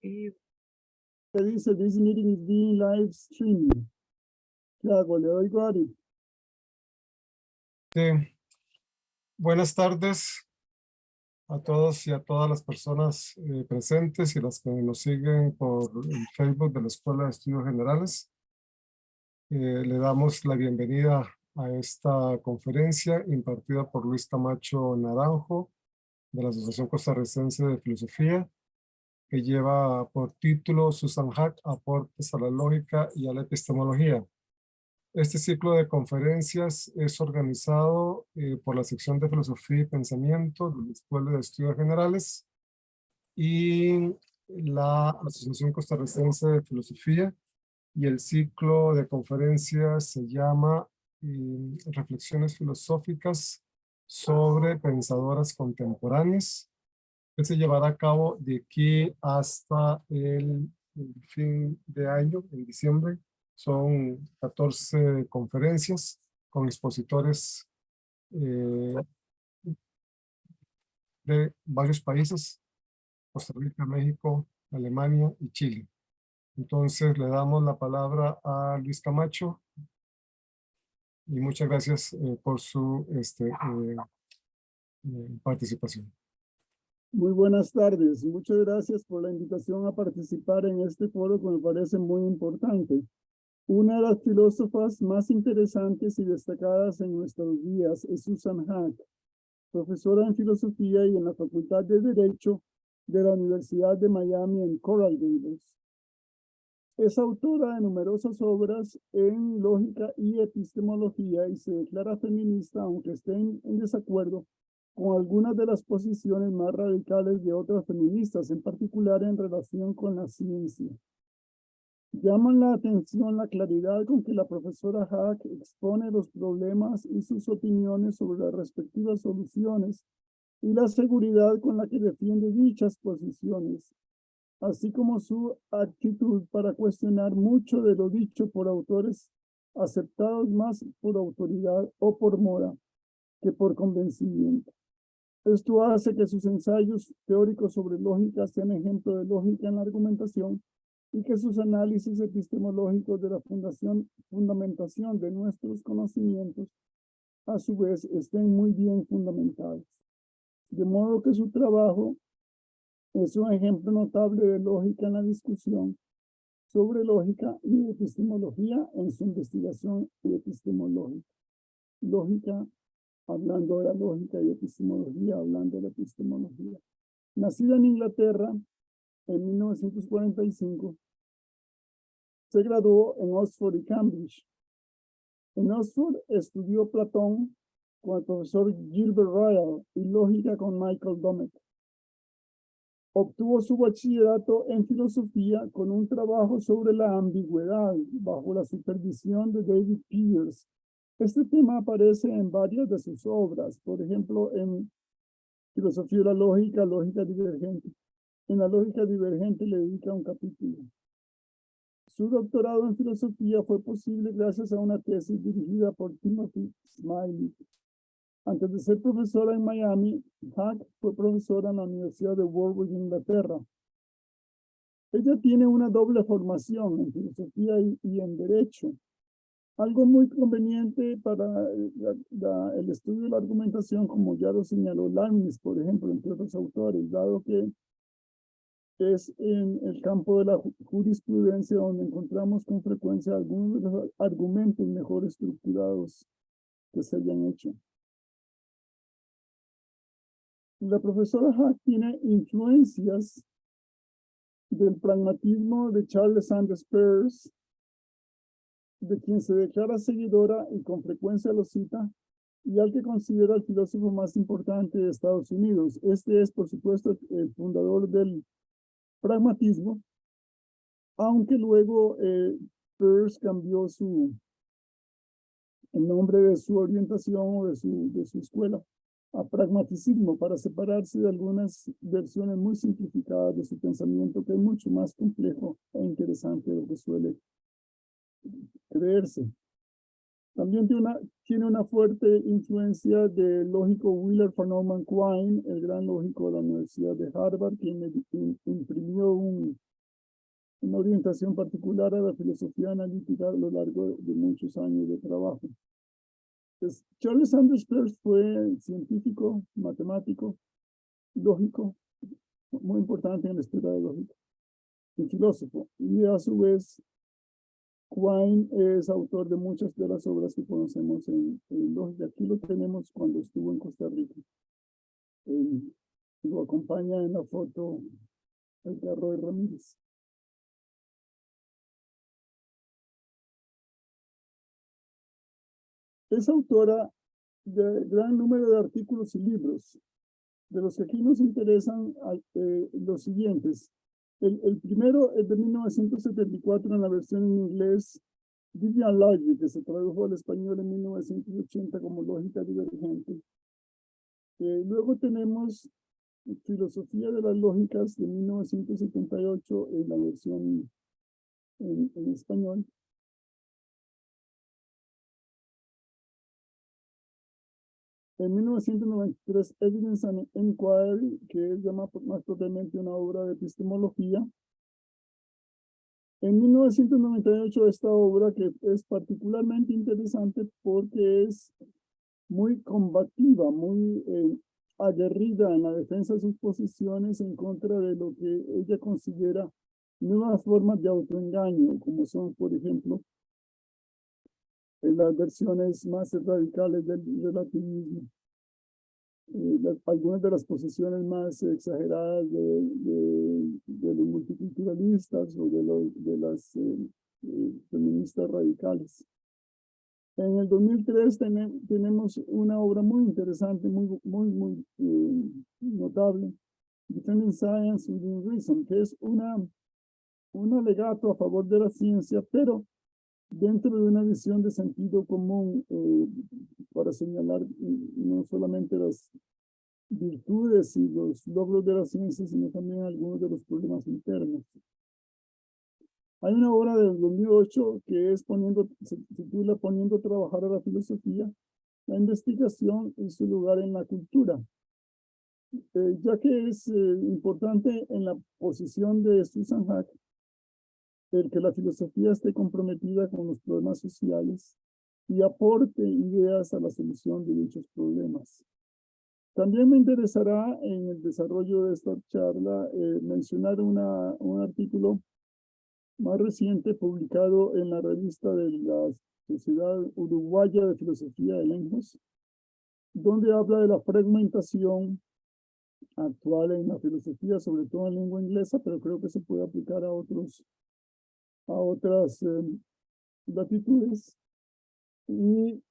¿Qué dice? This meeting is being live streamed. ¿Qué hago? Le doy Gary. Buenas tardes a todos y a todas las personas presentes y las que nos siguen por el Facebook de la Escuela de Estudios Generales. Le damos la bienvenida a esta conferencia impartida por Luis Camacho Naranjo de la Asociación Costarricense de Filosofía, que lleva por título Susan Haack, aportes a la lógica y a la epistemología. Este ciclo de conferencias es organizado por la sección de Filosofía y Pensamiento de la Escuela de Estudios Generales y la Asociación Costarricense de Filosofía, y el ciclo de conferencias se llama Reflexiones filosóficas sobre pensadoras contemporáneas, que se llevará a cabo de aquí hasta el fin de año, en diciembre. Son 14 conferencias con expositores de varios países: Costa Rica, México, Alemania y Chile. Entonces le damos la palabra a Luis Camacho y muchas gracias por su participación. Muy buenas tardes. Muchas gracias por la invitación a participar en este foro que me parece muy importante. Una de las filósofas más interesantes y destacadas en nuestros días es Susan Haack, profesora en filosofía y en la Facultad de Derecho de la Universidad de Miami en Coral Gables. Es autora de numerosas obras en lógica y epistemología y se declara feminista, aunque esté en desacuerdo con algunas de las posiciones más radicales de otras feministas, en particular en relación con la ciencia. Llaman la atención la claridad con que la profesora Haack expone los problemas y sus opiniones sobre las respectivas soluciones y la seguridad con la que defiende dichas posiciones, así como su actitud para cuestionar mucho de lo dicho por autores aceptados más por autoridad o por moda que por convencimiento. Esto hace que sus ensayos teóricos sobre lógica sean ejemplo de lógica en la argumentación y que sus análisis epistemológicos de la fundamentación de nuestros conocimientos a su vez estén muy bien fundamentados. De modo que su trabajo es un ejemplo notable de lógica en la discusión sobre lógica y epistemología en su investigación epistemológica. Lógica hablando de la lógica y epistemología hablando de la epistemología. Nacida en Inglaterra en 1945, se graduó en Oxford y Cambridge. En Oxford estudió Platón con el profesor Gilbert Ryle y lógica con Michael Dummett. Obtuvo su bachillerato en filosofía con un trabajo sobre la ambigüedad bajo la supervisión de David Peirce. Este tema aparece en varias de sus obras, por ejemplo, en Filosofía de la Lógica, Lógica Divergente. En la Lógica Divergente le dedica un capítulo. Su doctorado en filosofía fue posible gracias a una tesis dirigida por Timothy Smiley. Antes de ser profesora en Miami, Haack fue profesora en la Universidad de Warwick, Inglaterra. Ella tiene una doble formación en filosofía y en derecho, algo muy conveniente para el estudio de la argumentación, como ya lo señaló Leibniz, por ejemplo, entre otros autores, dado que es en el campo de la jurisprudencia donde encontramos con frecuencia algunos de los argumentos mejor estructurados que se hayan hecho. La profesora Haack tiene influencias del pragmatismo de Charles Sanders Peirce, de quien se declara seguidora y con frecuencia lo cita, y al que considera el filósofo más importante de Estados Unidos. Este es, por supuesto, el fundador del pragmatismo, aunque luego Peirce cambió el nombre de su orientación o de su escuela a pragmaticismo para separarse de algunas versiones muy simplificadas de su pensamiento, que es mucho más complejo e interesante de lo que suele creerse. También tiene una fuerte influencia del lógico Willard von Neumann Quine, el gran lógico de la Universidad de Harvard, quien imprimió un una orientación particular a la filosofía analítica a lo largo de muchos años de trabajo. Pues, Charles Sanders Peirce fue científico, matemático, lógico, muy importante en la historia de lógica, y filósofo, y a su vez Quine es autor de muchas de las obras que conocemos en lógica. Aquí lo tenemos cuando estuvo en Costa Rica. Lo acompaña en la foto Edgar Roy Ramírez. Es autora de gran número de artículos y libros, de los que aquí nos interesan los siguientes. El primero es de 1974 en la versión en inglés, Vivian Logic, que se tradujo al español en 1980 como Lógica Divergente. Luego tenemos Filosofía de las Lógicas de 1978 en la versión en español. En 1993, Evidence and Inquiry, que es más propiamente una obra de epistemología. En 1998, esta obra que es particularmente interesante porque es muy combativa, muy aguerrida en la defensa de sus posiciones en contra de lo que ella considera nuevas formas de autoengaño, como son, por ejemplo, en las versiones más radicales del relativismo. Algunas de las posiciones más exageradas de los multiculturalistas o de las feministas radicales. En el 2003 tenemos una obra muy interesante, muy notable, Defending Science Within Reason, que es un alegato a favor de la ciencia, pero dentro de una visión de sentido común para señalar no solamente las virtudes y los logros de la ciencia, sino también algunos de los problemas internos. Hay una obra del 2008 que se titula Poniendo a trabajar a la filosofía, la investigación y su lugar en la cultura. Ya que es importante en la posición de Susan Haack el que la filosofía esté comprometida con los problemas sociales y aporte ideas a la solución de dichos problemas. También me interesará en el desarrollo de esta charla mencionar un artículo más reciente publicado en la revista de la Sociedad Uruguaya de Filosofía de Lenguas, donde habla de la fragmentación actual en la filosofía, sobre todo en lengua inglesa, pero creo que se puede aplicar a otras latitudes. Y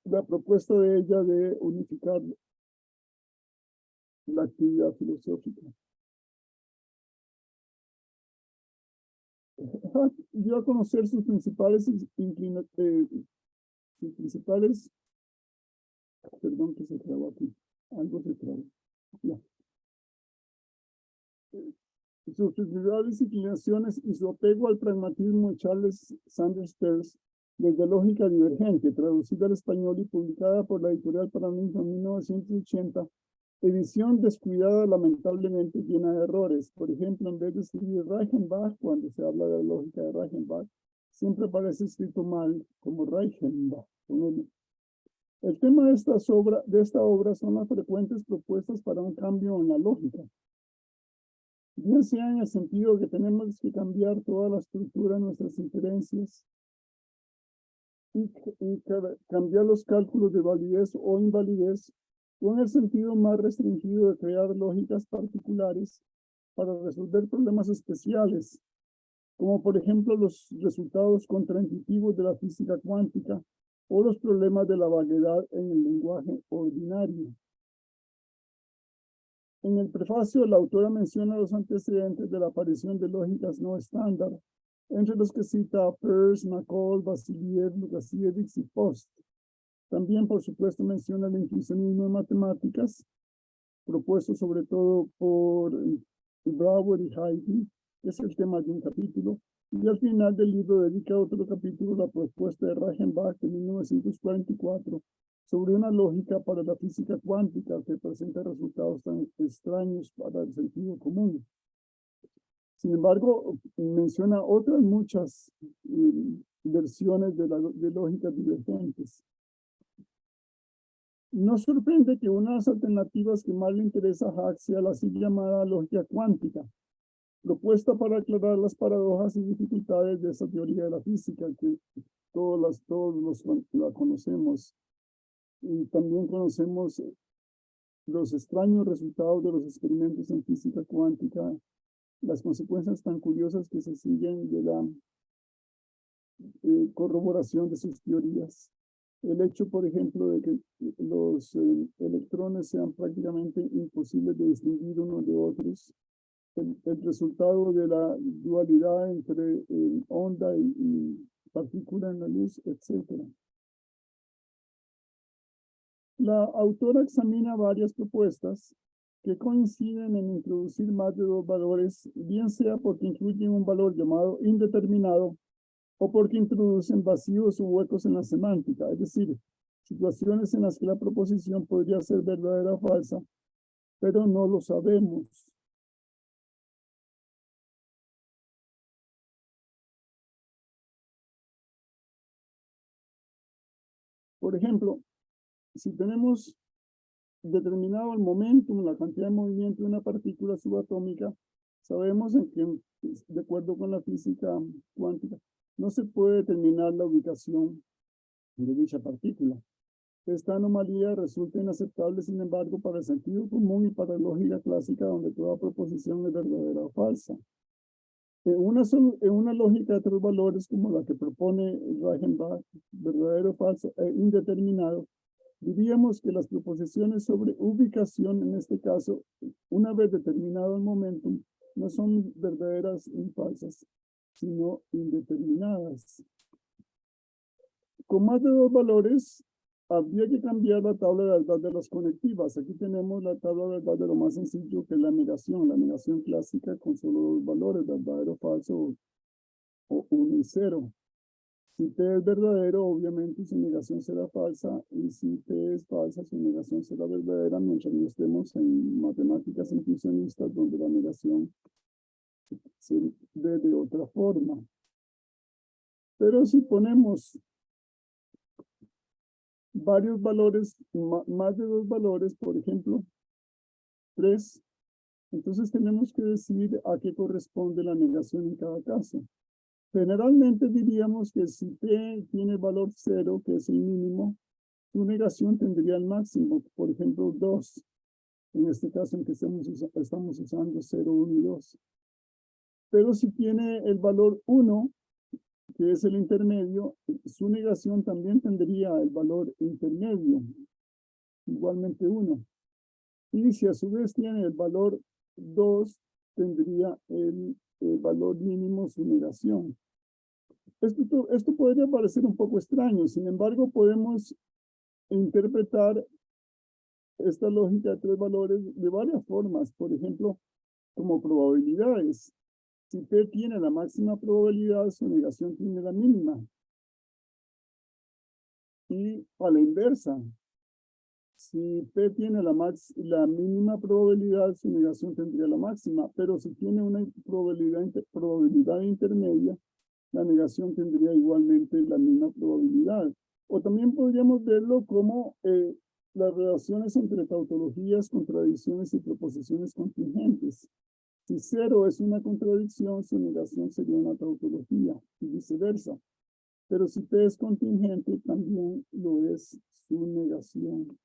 la propuesta de ella de unificar la actividad filosófica. Dio a conocer sus principales perdón que se trabó aquí, algo se trabó. Ya. Sus principales inclinaciones y su apego al pragmatismo de Charles Sanders Peirce, desde Lógica Divergente, traducida al español y publicada por la editorial Paradigma en 1980, edición descuidada, lamentablemente llena de errores. Por ejemplo, en vez de escribir Reichenbach, cuando se habla de la lógica de Reichenbach, siempre aparece escrito mal, como Reichenbach. El tema de esta obra son las frecuentes propuestas para un cambio en la lógica. Bien sea en el sentido que tenemos que cambiar toda la estructura de nuestras inferencias y cambiar los cálculos de validez o invalidez, o en el sentido más restringido de crear lógicas particulares para resolver problemas especiales, como por ejemplo los resultados contraintuitivos de la física cuántica o los problemas de la vaguedad en el lenguaje ordinario. En el prefacio, la autora menciona los antecedentes de la aparición de lógicas no estándar, entre los que cita a Peirce, McCall, Vasiliev, Lukasiewicz y Post. También, por supuesto, menciona el inclusionismo de matemáticas, propuesto sobre todo por Brouwer y Heidi, que es el tema de un capítulo, y al final del libro dedica otro capítulo a la propuesta de Reichenbach de 1944 sobre una lógica para la física cuántica que presenta resultados tan extraños para el sentido común. Sin embargo, menciona otras muchas versiones de lógicas divergentes. No sorprende que una de las alternativas que más le interesa a Haack sea la así llamada lógica cuántica, propuesta para aclarar las paradojas y dificultades de esa teoría de la física que todos la conocemos. Y también conocemos los extraños resultados de los experimentos en física cuántica, las consecuencias tan curiosas que se siguen de la corroboración de sus teorías. El hecho, por ejemplo, de que los electrones sean prácticamente imposibles de distinguir unos de otros, el resultado de la dualidad entre onda y partícula en la luz, etc. La autora examina varias propuestas que coinciden en introducir más de dos valores, bien sea porque incluyen un valor llamado indeterminado o porque introducen vacíos o huecos en la semántica, es decir, situaciones en las que la proposición podría ser verdadera o falsa, pero no lo sabemos. Por ejemplo, si tenemos determinado el momentum, la cantidad de movimiento de una partícula subatómica, sabemos que, de acuerdo con la física cuántica, no se puede determinar la ubicación de dicha partícula. Esta anomalía resulta inaceptable, sin embargo, para el sentido común y para la lógica clásica, donde toda proposición es verdadera o falsa. En una lógica de tres valores, como la que propone Reichenbach, verdadero, falso e indeterminado, diríamos que las proposiciones sobre ubicación, en este caso, una vez determinado el momentum, no son verdaderas ni falsas, sino indeterminadas. Con más de dos valores, habría que cambiar la tabla de verdad de las conectivas. Aquí tenemos la tabla de verdad de lo más sencillo, que es la negación clásica con solo dos valores, verdadero, falso o 1 y 0. Si T es verdadero, obviamente su negación será falsa, y si T es falsa, su negación será verdadera, mientras no estemos en matemáticas intuicionistas, donde la negación se ve de otra forma. Pero si ponemos varios valores, más de dos valores, por ejemplo, 3, entonces tenemos que decidir a qué corresponde la negación en cada caso. Generalmente diríamos que si T tiene valor 0, que es el mínimo, su negación tendría el máximo, por ejemplo, 2. En este caso en que estamos usando 0, 1 y 2. Pero si tiene el valor 1, que es el intermedio, su negación también tendría el valor intermedio, igualmente 1. Y si a su vez tiene el valor 2, tendría el valor mínimo, su negación. Esto podría parecer un poco extraño, sin embargo, podemos interpretar esta lógica de tres valores de varias formas, por ejemplo, como probabilidades. Si P tiene la máxima probabilidad, su negación tiene la mínima. Y a la inversa, si P tiene la mínima probabilidad, su negación tendría la máxima, pero si tiene una probabilidad intermedia, la negación tendría igualmente la misma probabilidad. O también podríamos verlo como las relaciones entre tautologías, contradicciones y proposiciones contingentes. Si 0 es una contradicción, su negación sería una tautología y viceversa. Pero si P es contingente, también lo es su negación.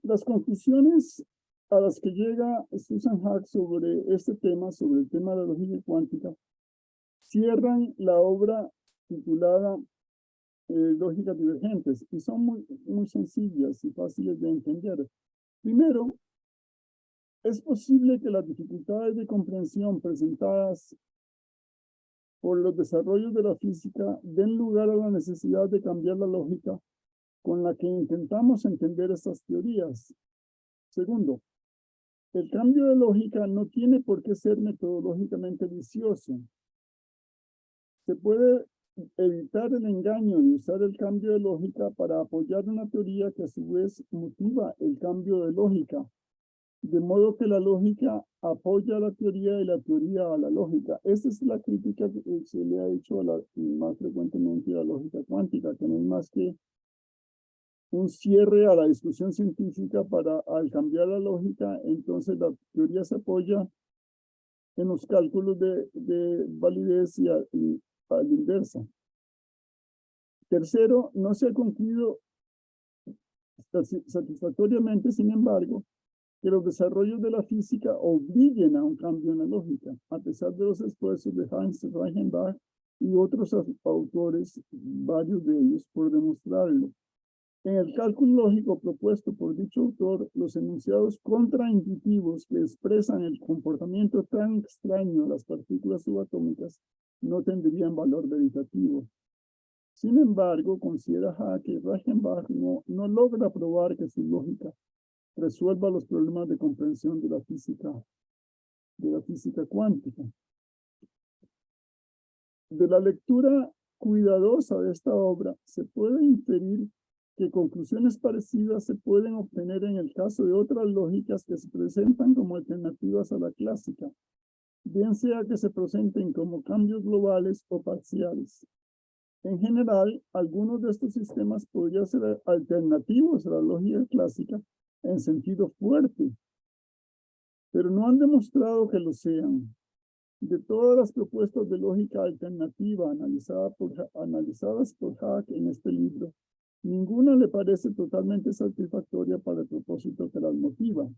Las conclusiones a las que llega Susan Haack sobre este tema, sobre el tema de la lógica cuántica, cierran la obra titulada Lógicas Divergentes, y son muy sencillas y fáciles de entender. Primero, es posible que las dificultades de comprensión presentadas por los desarrollos de la física den lugar a la necesidad de cambiar la lógica con la que intentamos entender estas teorías. Segundo, el cambio de lógica no tiene por qué ser metodológicamente vicioso. Se puede evitar el engaño de usar el cambio de lógica para apoyar una teoría que a su vez motiva el cambio de lógica, De modo que la lógica apoya a la teoría y la teoría a la lógica. Esa es la crítica que se le ha hecho más frecuentemente a la lógica cuántica, que no es más que un cierre a la discusión científica para, al cambiar la lógica, entonces la teoría se apoya en los cálculos de validez y a la inversa. Tercero, no se ha concluido satisfactoriamente, sin embargo, que los desarrollos de la física obliguen a un cambio en la lógica, a pesar de los esfuerzos de Hans Reichenbach y otros autores, varios de ellos, por demostrarlo. En el cálculo lógico propuesto por dicho autor, los enunciados contraintuitivos que expresan el comportamiento tan extraño de las partículas subatómicas no tendrían valor veritativo. Sin embargo, considera que Reichenbach no logra probar que su lógica resuelva los problemas de comprensión de la física cuántica. De la lectura cuidadosa de esta obra, se puede inferir que conclusiones parecidas se pueden obtener en el caso de otras lógicas que se presentan como alternativas a la clásica, bien sea que se presenten como cambios globales o parciales. En general, algunos de estos sistemas podrían ser alternativos a la lógica clásica en sentido fuerte, pero no han demostrado que lo sean. De todas las propuestas de lógica alternativa analizadas por Hack en este libro, ninguna le parece totalmente satisfactoria para el propósito que las motiva,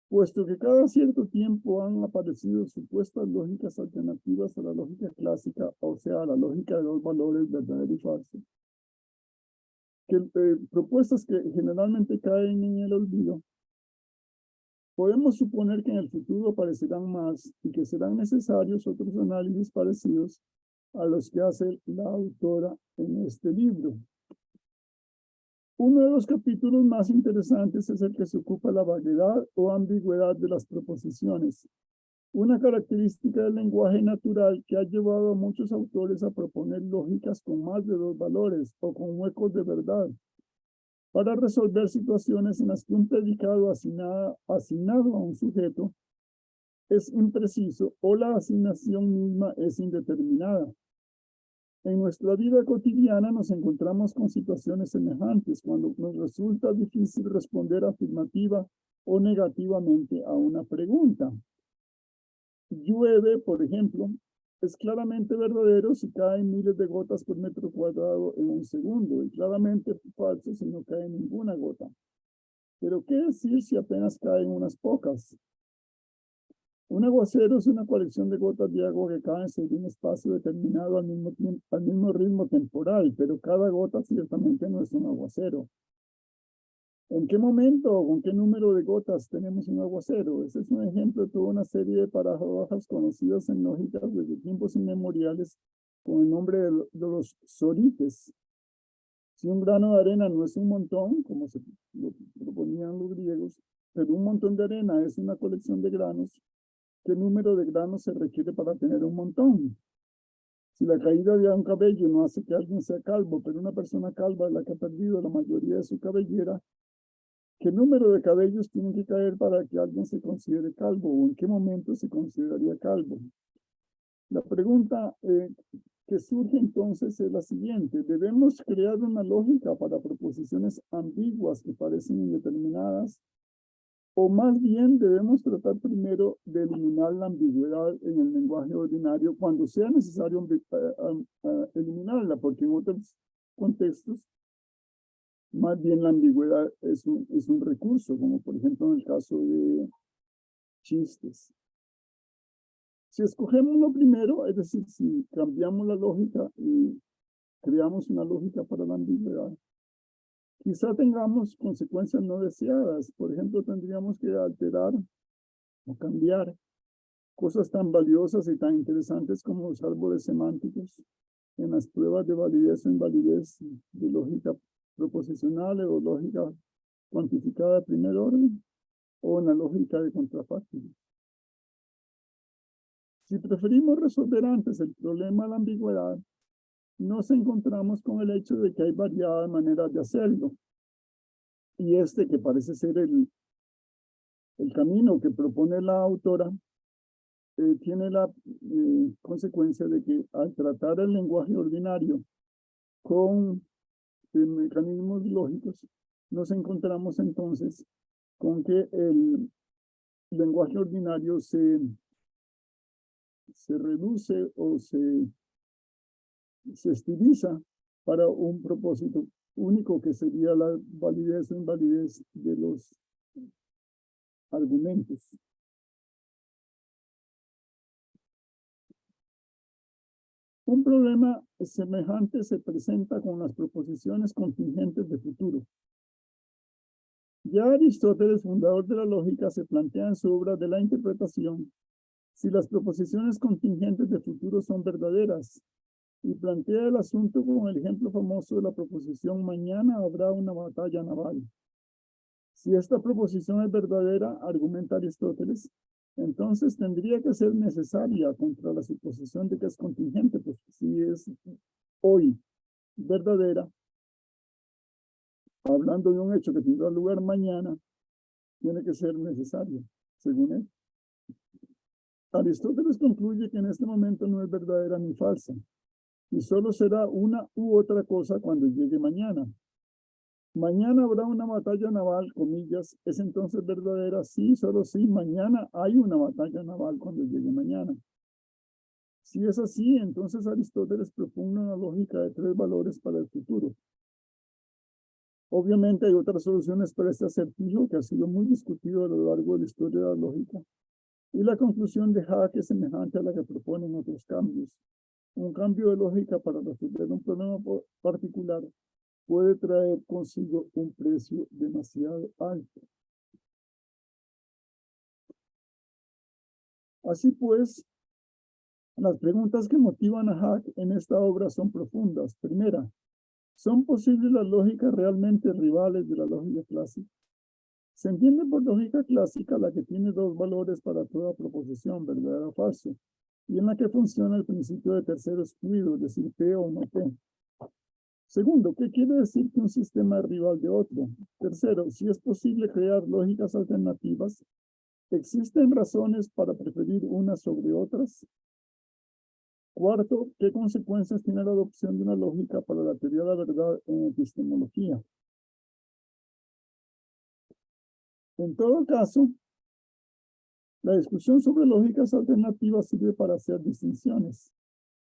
puesto que cada cierto tiempo han aparecido supuestas lógicas alternativas a la lógica clásica, o sea, a la lógica de los valores verdadero y falso, propuestas que generalmente caen en el olvido. Podemos suponer que en el futuro aparecerán más y que serán necesarios otros análisis parecidos a los que hace la autora en este libro. Uno de los capítulos más interesantes es el que se ocupa la vaguedad o ambigüedad de las proposiciones, una característica del lenguaje natural que ha llevado a muchos autores a proponer lógicas con más de dos valores o con huecos de verdad, para resolver situaciones en las que un predicado asignado a un sujeto es impreciso o la asignación misma es indeterminada. En nuestra vida cotidiana nos encontramos con situaciones semejantes cuando nos resulta difícil responder afirmativa o negativamente a una pregunta. Llueve, por ejemplo, es claramente verdadero si caen miles de gotas por metro cuadrado en un segundo y claramente falso si no cae ninguna gota. Pero ¿qué decir si apenas caen unas pocas? Un aguacero es una colección de gotas de agua que caen sobre un espacio determinado al mismo ritmo temporal, pero cada gota ciertamente no es un aguacero. ¿En qué momento o con qué número de gotas tenemos un aguacero? Ese es un ejemplo de toda una serie de paradojas conocidas en lógica desde tiempos inmemoriales con el nombre de los sorites. Si un grano de arena no es un montón, como se lo proponían los griegos, pero un montón de arena es una colección de granos, ¿qué número de granos se requiere para tener un montón? Si la caída de un cabello no hace que alguien sea calvo, pero una persona calva es la que ha perdido la mayoría de su cabellera, ¿qué número de cabellos tienen que caer para que alguien se considere calvo? ¿O en qué momento se consideraría calvo? La pregunta que surge entonces es la siguiente. ¿Debemos crear una lógica para proposiciones ambiguas que parecen indeterminadas? ¿O más bien debemos tratar primero de eliminar la ambigüedad en el lenguaje ordinario cuando sea necesario eliminarla? Porque en otros contextos más bien la ambigüedad es un recurso, como por ejemplo en el caso de chistes. Si escogemos lo primero, es decir, si cambiamos la lógica y creamos una lógica para la ambigüedad, quizá tengamos consecuencias no deseadas. Por ejemplo, tendríamos que alterar o cambiar cosas tan valiosas y tan interesantes como los árboles semánticos en las pruebas de validez o invalidez de lógica proposicional o lógica cuantificada de primer orden o en la lógica de contrafáctiles. Si preferimos resolver antes el problema de la ambigüedad, nos encontramos con el hecho de que hay variadas maneras de hacerlo. Y que parece ser El camino que propone la autora tiene la consecuencia de que al tratar el lenguaje ordinario con mecanismos lógicos, nos encontramos entonces con que el lenguaje ordinario se reduce o se estiliza para un propósito único que sería la validez o invalidez de los argumentos. Un problema semejante se presenta con las proposiciones contingentes de futuro. Ya Aristóteles, fundador de la lógica, se plantea en su obra de la interpretación si las proposiciones contingentes de futuro son verdaderas y plantea el asunto con el ejemplo famoso de la proposición mañana habrá una batalla naval. Si esta proposición es verdadera, argumenta Aristóteles, entonces tendría que ser necesaria contra la suposición de que es contingente, pues si es hoy verdadera, hablando de un hecho que tendrá lugar mañana, tiene que ser necesario, según él. Aristóteles concluye que en este momento no es verdadera ni falsa, y solo será una u otra cosa cuando llegue mañana. Mañana habrá una batalla naval, comillas, es entonces verdadera, sí, solo sí, mañana hay una batalla naval cuando llegue mañana. Si es así, entonces Aristóteles propone una lógica de 3 valores para el futuro. Obviamente hay otras soluciones para este acertijo que ha sido muy discutido a lo largo de la historia de la lógica. Y la conclusión de Hack es semejante a la que proponen otros cambios. Un cambio de lógica para resolver un problema particular puede traer consigo un precio demasiado alto. Así pues, las preguntas que motivan a Hack en esta obra son profundas. Primera, ¿son posibles las lógicas realmente rivales de la lógica clásica? Se entiende por lógica clásica la que tiene 2 valores para toda proposición, verdadero o falso, y en la que funciona el principio de tercero excluido, es decir, P o no P. Segundo, ¿qué quiere decir que un sistema es rival de otro? Tercero, si es posible crear lógicas alternativas, ¿existen razones para preferir unas sobre otras? Cuarto, ¿qué consecuencias tiene la adopción de una lógica para la teoría de la verdad en epistemología? En todo caso, la discusión sobre lógicas alternativas sirve para hacer distinciones.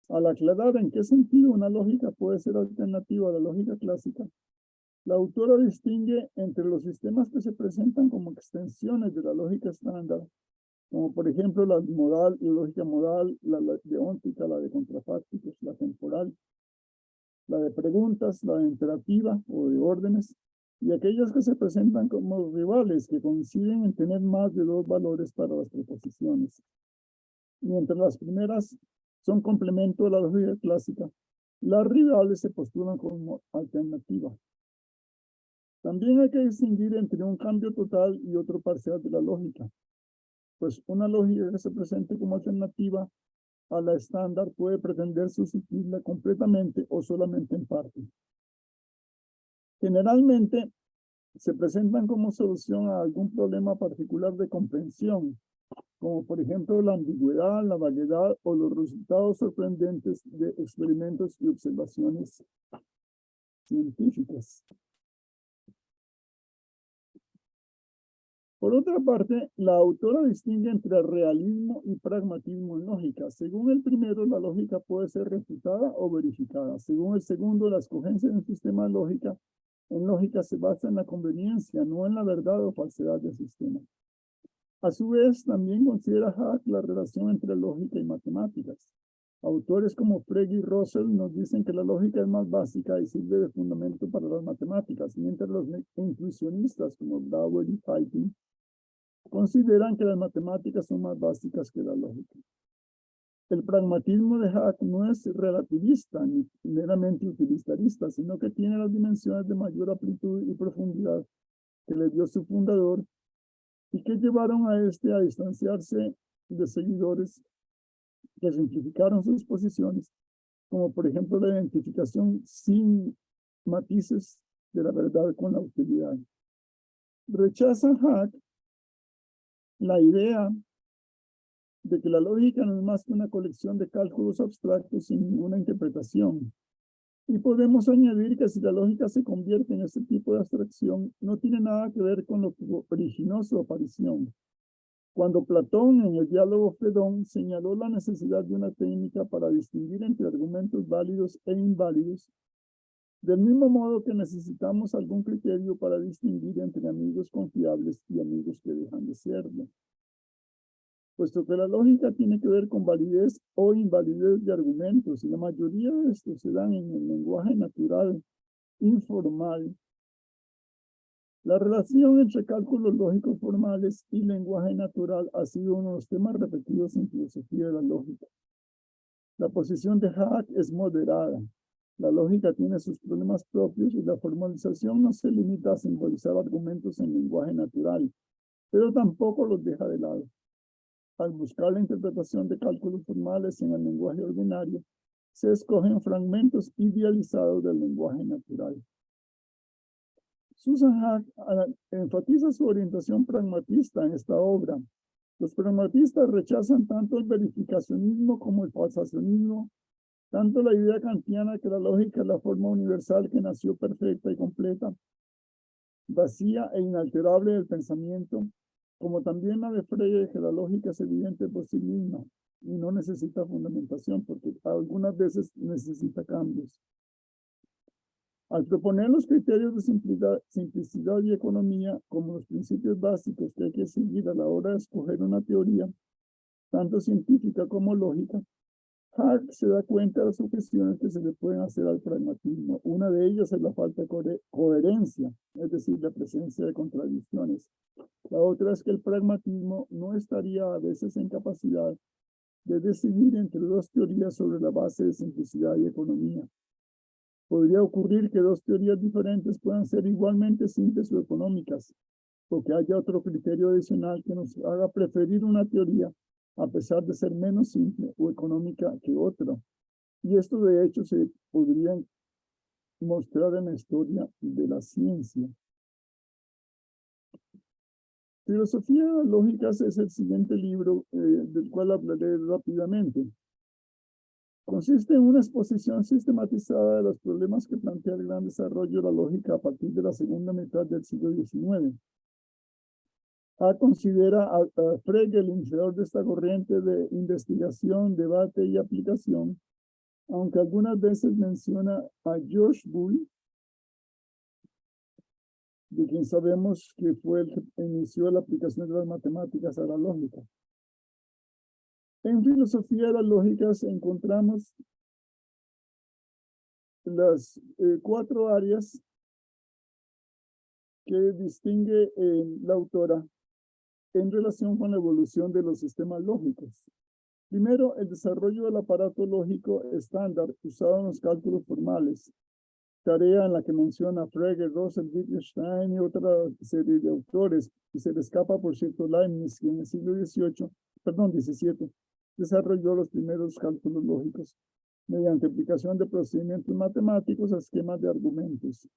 Al aclarar en qué sentido una lógica puede ser alternativa a la lógica clásica, la autora distingue entre los sistemas que se presentan como extensiones de la lógica estándar, como por ejemplo la lógica modal, la deóntica, la de contrafácticos, la temporal, la de preguntas, la de imperativa o de órdenes, y aquellas que se presentan como rivales, que coinciden en tener más de 2 valores para las proposiciones. Mientras las primeras son complemento de la lógica clásica, las rivales se postulan como alternativa. También hay que distinguir entre un cambio total y otro parcial de la lógica, pues una lógica que se presente como alternativa a la estándar puede pretender sustituirla completamente o solamente en parte. Generalmente se presentan como solución a algún problema particular de comprensión, como por ejemplo la ambigüedad, la vaguedad o los resultados sorprendentes de experimentos y observaciones científicas. Por otra parte, la autora distingue entre realismo y pragmatismo en lógica. Según el primero, la lógica puede ser refutada o verificada. Según el segundo, la escogencia de un sistema de lógica en lógica se basa en la conveniencia, no en la verdad o falsedad del sistema. A su vez, también considera Hack la relación entre lógica y matemáticas. Autores como Frege y Russell nos dicen que la lógica es más básica y sirve de fundamento para las matemáticas, mientras los intuicionistas como Dowell y Piting consideran que las matemáticas son más básicas que la lógica. El pragmatismo de Hack no es relativista ni meramente utilitarista, sino que tiene las dimensiones de mayor amplitud y profundidad que le dio su fundador y que llevaron a este a distanciarse de seguidores que simplificaron sus posiciones, como por ejemplo la identificación sin matices de la verdad con la utilidad. Rechaza Hack la idea de que la lógica no es más que una colección de cálculos abstractos sin ninguna interpretación. Y podemos añadir que si la lógica se convierte en este tipo de abstracción, no tiene nada que ver con lo que originó su aparición. Cuando Platón en el diálogo Fedón señaló la necesidad de una técnica para distinguir entre argumentos válidos e inválidos, del mismo modo que necesitamos algún criterio para distinguir entre amigos confiables y amigos que dejan de serlo. Puesto que la lógica tiene que ver con validez o invalidez de argumentos, y la mayoría de estos se dan en el lenguaje natural, informal. La relación entre cálculos lógicos formales y lenguaje natural ha sido uno de los temas repetidos en filosofía de la lógica. La posición de Hack es moderada. La lógica tiene sus problemas propios y la formalización no se limita a simbolizar argumentos en lenguaje natural, pero tampoco los deja de lado. Al buscar la interpretación de cálculos formales en el lenguaje ordinario, se escogen fragmentos idealizados del lenguaje natural. Susan Hack enfatiza su orientación pragmatista en esta obra. Los pragmatistas rechazan tanto el verificacionismo como el falsacionismo, tanto la idea kantiana que la lógica es la forma universal que nació perfecta y completa, vacía e inalterable del pensamiento, como también la de Frege, que la lógica es evidente por sí misma y no necesita fundamentación, porque algunas veces necesita cambios. Al proponer los criterios de simplicidad y economía como los principios básicos que hay que seguir a la hora de escoger una teoría, tanto científica como lógica, Hart se da cuenta de las objeciones que se le pueden hacer al pragmatismo. Una de ellas es la falta de coherencia, es decir, la presencia de contradicciones. La otra es que el pragmatismo no estaría a veces en capacidad de decidir entre dos teorías sobre la base de simplicidad y economía. Podría ocurrir que dos teorías diferentes puedan ser igualmente simples o económicas, o que haya otro criterio adicional que nos haga preferir una teoría a pesar de ser menos simple o económica que otra. Y esto de hecho se podría mostrar en la historia de la ciencia. Filosofía de las lógicas es el siguiente libro del cual hablaré rápidamente. Consiste en una exposición sistematizada de los problemas que plantea el gran desarrollo de la lógica a partir de la segunda mitad del siglo XIX. Considera a Frege el iniciador de esta corriente de investigación, debate y aplicación, aunque algunas veces menciona a George Boole, de quien sabemos que fue el que inició la aplicación de las matemáticas a la lógica. En filosofía de las lógicas encontramos las 4 áreas que distingue la autora en relación con la evolución de los sistemas lógicos. Primero, el desarrollo del aparato lógico estándar usado en los cálculos formales, tarea en la que menciona Frege, Russell, Wittgenstein y otra serie de autores, y se le escapa, por cierto, Leibniz, que en el siglo XVII, desarrolló los primeros cálculos lógicos mediante aplicación de procedimientos matemáticos a esquemas de argumentos.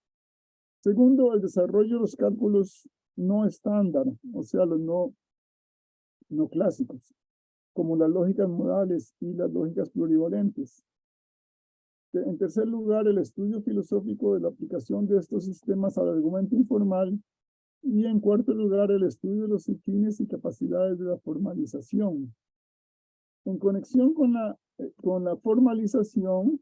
Segundo, el desarrollo de los cálculos no estándar, o sea, los no clásicos, como las lógicas modales y las lógicas plurivalentes. En tercer lugar, el estudio filosófico de la aplicación de estos sistemas al argumento informal. Y en cuarto lugar, el estudio de los fines y capacidades de la formalización. En conexión con la formalización,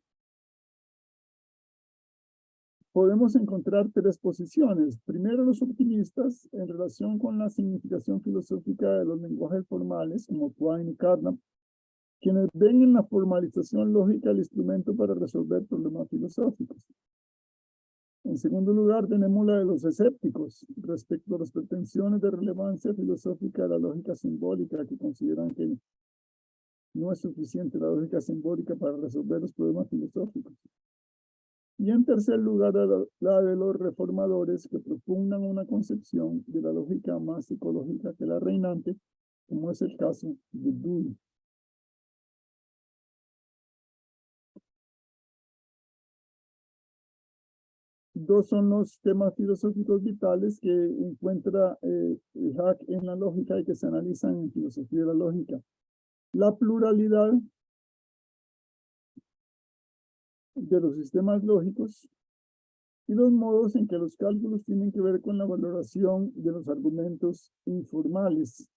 podemos encontrar 3 posiciones. Primero, los optimistas en relación con la significación filosófica de los lenguajes formales, como Quine y Carnap, quienes ven en la formalización lógica el instrumento para resolver problemas filosóficos. En segundo lugar, tenemos la de los escépticos respecto a las pretensiones de relevancia filosófica de la lógica simbólica, que consideran que no es suficiente la lógica simbólica para resolver los problemas filosóficos. Y en tercer lugar, la de los reformadores, que propugnan una concepción de la lógica más psicológica que la reinante, como es el caso de Dewey. Dos son los temas filosóficos vitales que encuentra Hack en la lógica y que se analizan en filosofía de la lógica. La pluralidad de los sistemas lógicos y los modos en que los cálculos tienen que ver con la valoración de los argumentos informales.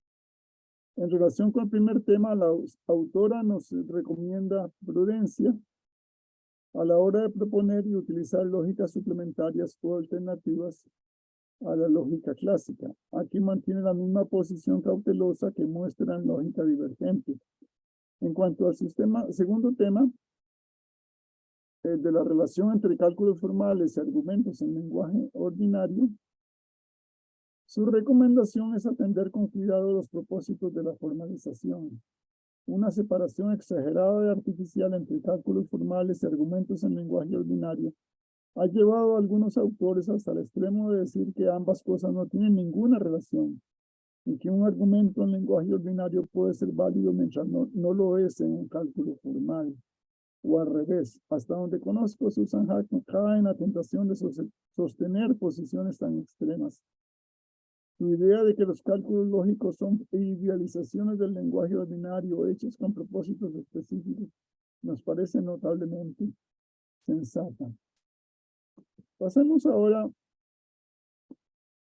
En relación con el primer tema, la autora nos recomienda prudencia a la hora de proponer y utilizar lógicas suplementarias o alternativas a la lógica clásica. Aquí mantiene la misma posición cautelosa que muestra en lógica divergente. En cuanto al segundo tema, de la relación entre cálculos formales y argumentos en lenguaje ordinario, su recomendación es atender con cuidado los propósitos de la formalización. Una separación exagerada y artificial entre cálculos formales y argumentos en lenguaje ordinario ha llevado a algunos autores hasta el extremo de decir que ambas cosas no tienen ninguna relación y que un argumento en lenguaje ordinario puede ser válido mientras no lo es en un cálculo formal. O al revés, hasta donde conozco, Susan Hack no cae en la tentación de sostener posiciones tan extremas. Su idea de que los cálculos lógicos son idealizaciones del lenguaje ordinario hechos con propósitos específicos nos parece notablemente sensata. Pasemos ahora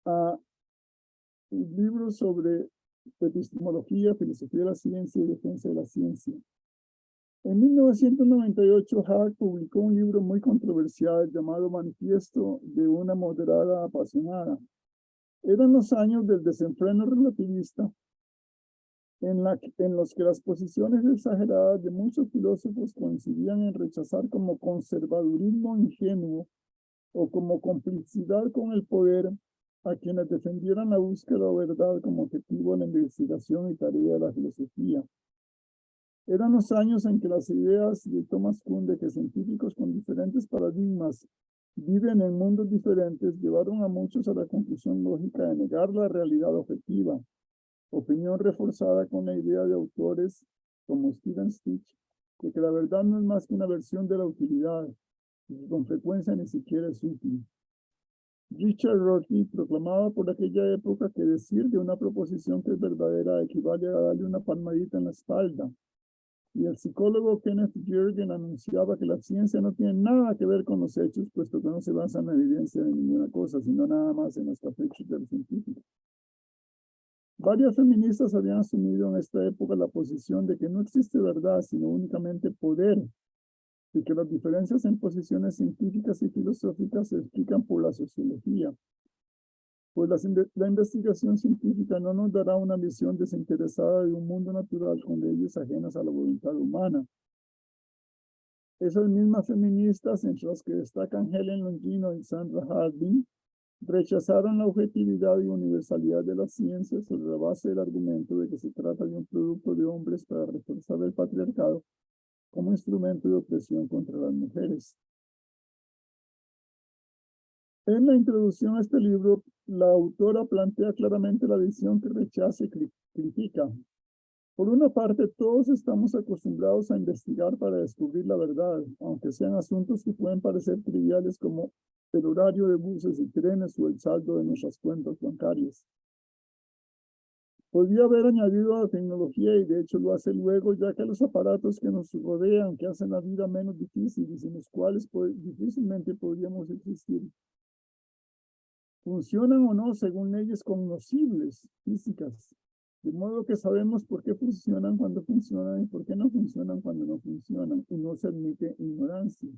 a libros sobre epistemología, filosofía de la ciencia y defensa de la ciencia. En 1998, Hack publicó un libro muy controversial llamado Manifiesto de una moderada apasionada. Eran los años del desenfreno relativista, en los que las posiciones exageradas de muchos filósofos coincidían en rechazar como conservadurismo ingenuo o como complicidad con el poder a quienes defendieran la búsqueda de verdad como objetivo de la investigación y tarea de la filosofía. Eran los años en que las ideas de Thomas Kuhn de que científicos con diferentes paradigmas viven en mundos diferentes llevaron a muchos a la conclusión lógica de negar la realidad objetiva, opinión reforzada con la idea de autores como Stephen Stich de que la verdad no es más que una versión de la utilidad y que con frecuencia ni siquiera es útil. Richard Rorty proclamaba por aquella época que decir de una proposición que es verdadera equivale a darle una palmadita en la espalda. Y el psicólogo Kenneth Jürgen anunciaba que la ciencia no tiene nada que ver con los hechos, puesto que no se basa en la evidencia de ninguna cosa, sino nada más en los caprichos del científico. Varias feministas habían asumido en esta época la posición de que no existe verdad, sino únicamente poder, y que las diferencias en posiciones científicas y filosóficas se explican por la sociología. Pues la investigación científica no nos dará una visión desinteresada de un mundo natural con leyes ajenas a la voluntad humana. Esas mismas feministas, entre las que destacan Helen Longino y Sandra Harding, rechazaron la objetividad y universalidad de las ciencias sobre la base del argumento de que se trata de un producto de hombres para reforzar el patriarcado como instrumento de opresión contra las mujeres. En la introducción a este libro, la autora plantea claramente la visión que rechaza y critica. Por una parte, todos estamos acostumbrados a investigar para descubrir la verdad, aunque sean asuntos que pueden parecer triviales como el horario de buses y trenes o el saldo de nuestras cuentas bancarias. Podría haber añadido a la tecnología y de hecho lo hace luego, ya que los aparatos que nos rodean, que hacen la vida menos difícil y sin los cuales difícilmente podríamos existir, funcionan o no según leyes cognoscibles, físicas, de modo que sabemos por qué funcionan cuando funcionan y por qué no funcionan cuando no funcionan, y no se admite ignorancia.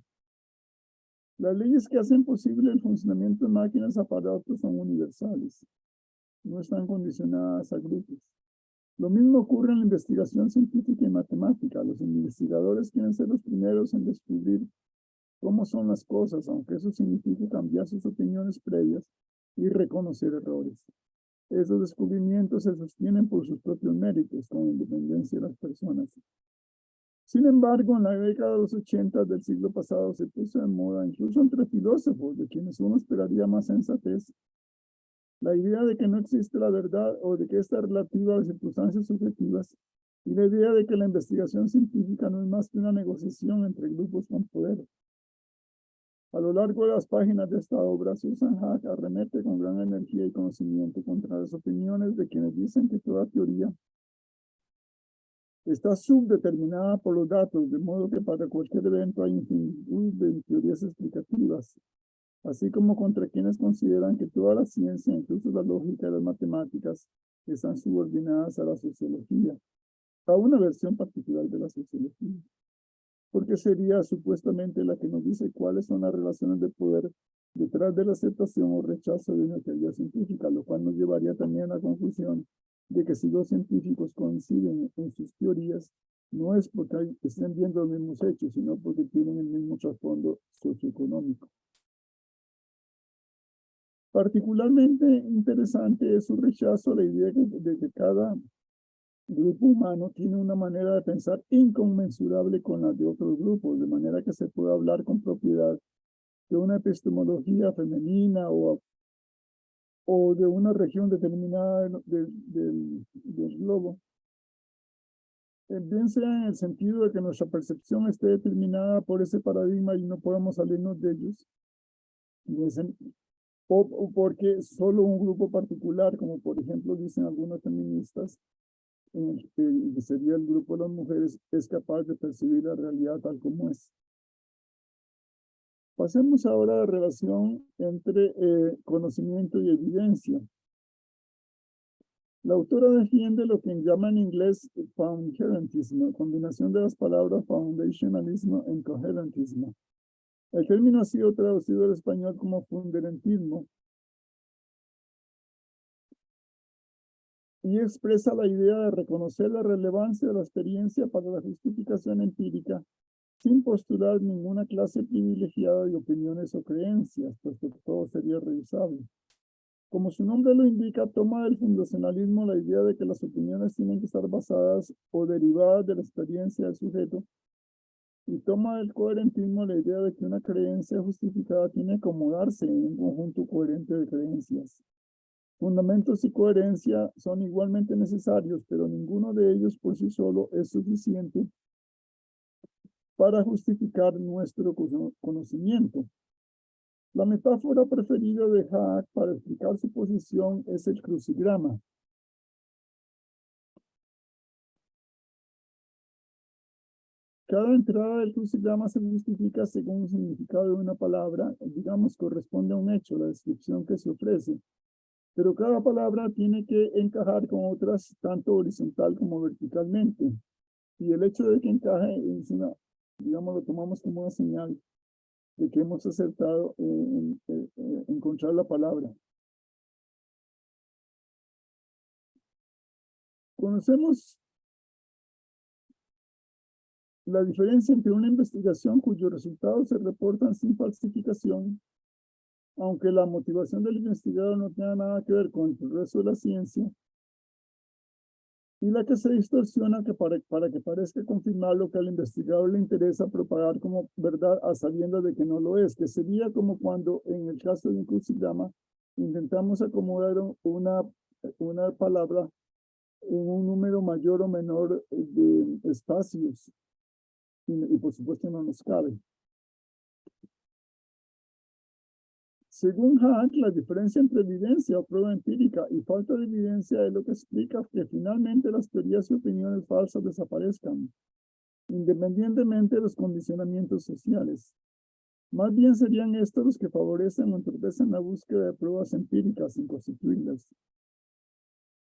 Las leyes que hacen posible el funcionamiento de máquinas y aparatos son universales, no están condicionadas a grupos. Lo mismo ocurre en la investigación científica y matemática. Los investigadores quieren ser los primeros en descubrir cómo son las cosas, aunque eso signifique cambiar sus opiniones previas y reconocer errores. Esos descubrimientos se sostienen por sus propios méritos, con independencia de las personas. Sin embargo, en la década de los 80 del siglo pasado se puso de moda, incluso entre filósofos, de quienes uno esperaría más sensatez, la idea de que no existe la verdad o de que está relativa a las circunstancias subjetivas, y la idea de que la investigación científica no es más que una negociación entre grupos con poder. A lo largo de las páginas de esta obra, Susan Haack arremete con gran energía y conocimiento contra las opiniones de quienes dicen que toda teoría está subdeterminada por los datos, de modo que para cualquier evento hay infinitud de teorías explicativas, así como contra quienes consideran que toda la ciencia, incluso la lógica y las matemáticas, están subordinadas a la sociología, a una versión particular de la sociología, porque sería supuestamente la que nos dice cuáles son las relaciones de poder detrás de la aceptación o rechazo de una teoría científica, lo cual nos llevaría también a la conclusión de que si dos científicos coinciden en sus teorías, no es porque estén viendo los mismos hechos, sino porque tienen el mismo trasfondo socioeconómico. Particularmente interesante es su rechazo a la idea de que cada grupo humano tiene una manera de pensar inconmensurable con la de otros grupos, de manera que se puede hablar con propiedad de una epistemología femenina o de una región determinada del globo. Bien sea en el sentido de que nuestra percepción esté determinada por ese paradigma y no podemos salirnos de ellos, o porque solo un grupo particular, como por ejemplo dicen algunos feministas, que sería el grupo de las mujeres, es capaz de percibir la realidad tal como es. Pasemos ahora a la relación entre conocimiento y evidencia. La autora defiende lo que llama en inglés foundationalismo, combinación de las palabras foundationalismo y coherentismo. El término ha sido traducido al español como fundamentalismo y expresa la idea de reconocer la relevancia de la experiencia para la justificación empírica sin postular ninguna clase privilegiada de opiniones o creencias, puesto que todo sería revisable. Como su nombre lo indica, toma del fundacionalismo la idea de que las opiniones tienen que estar basadas o derivadas de la experiencia del sujeto, y toma del coherentismo la idea de que una creencia justificada tiene que acomodarse en un conjunto coherente de creencias. Fundamentos y coherencia son igualmente necesarios, pero ninguno de ellos por sí solo es suficiente para justificar nuestro conocimiento. La metáfora preferida de Haack para explicar su posición es el crucigrama. Cada entrada del crucigrama se justifica según el significado de una palabra, digamos, corresponde a un hecho, la descripción que se ofrece. Pero cada palabra tiene que encajar con otras, tanto horizontal como verticalmente. Y el hecho de que encaje es una, digamos, lo tomamos como una señal de que hemos acertado en encontrar la palabra. Conocemos la diferencia entre una investigación cuyos resultados se reportan sin falsificación, aunque la motivación del investigador no tenga nada que ver con el resto de la ciencia, y la que se distorsiona para que parezca confirmar lo que al investigador le interesa propagar como verdad a sabiendas de que no lo es, que sería como cuando en el caso de un crucigrama intentamos acomodar una palabra en un número mayor o menor de espacios y por supuesto no nos cabe. Según Haack, la diferencia entre evidencia o prueba empírica y falta de evidencia es lo que explica que finalmente las teorías y opiniones falsas desaparezcan, independientemente de los condicionamientos sociales. Más bien serían estos los que favorecen o entorpecen la búsqueda de pruebas empíricas sin constituirlas.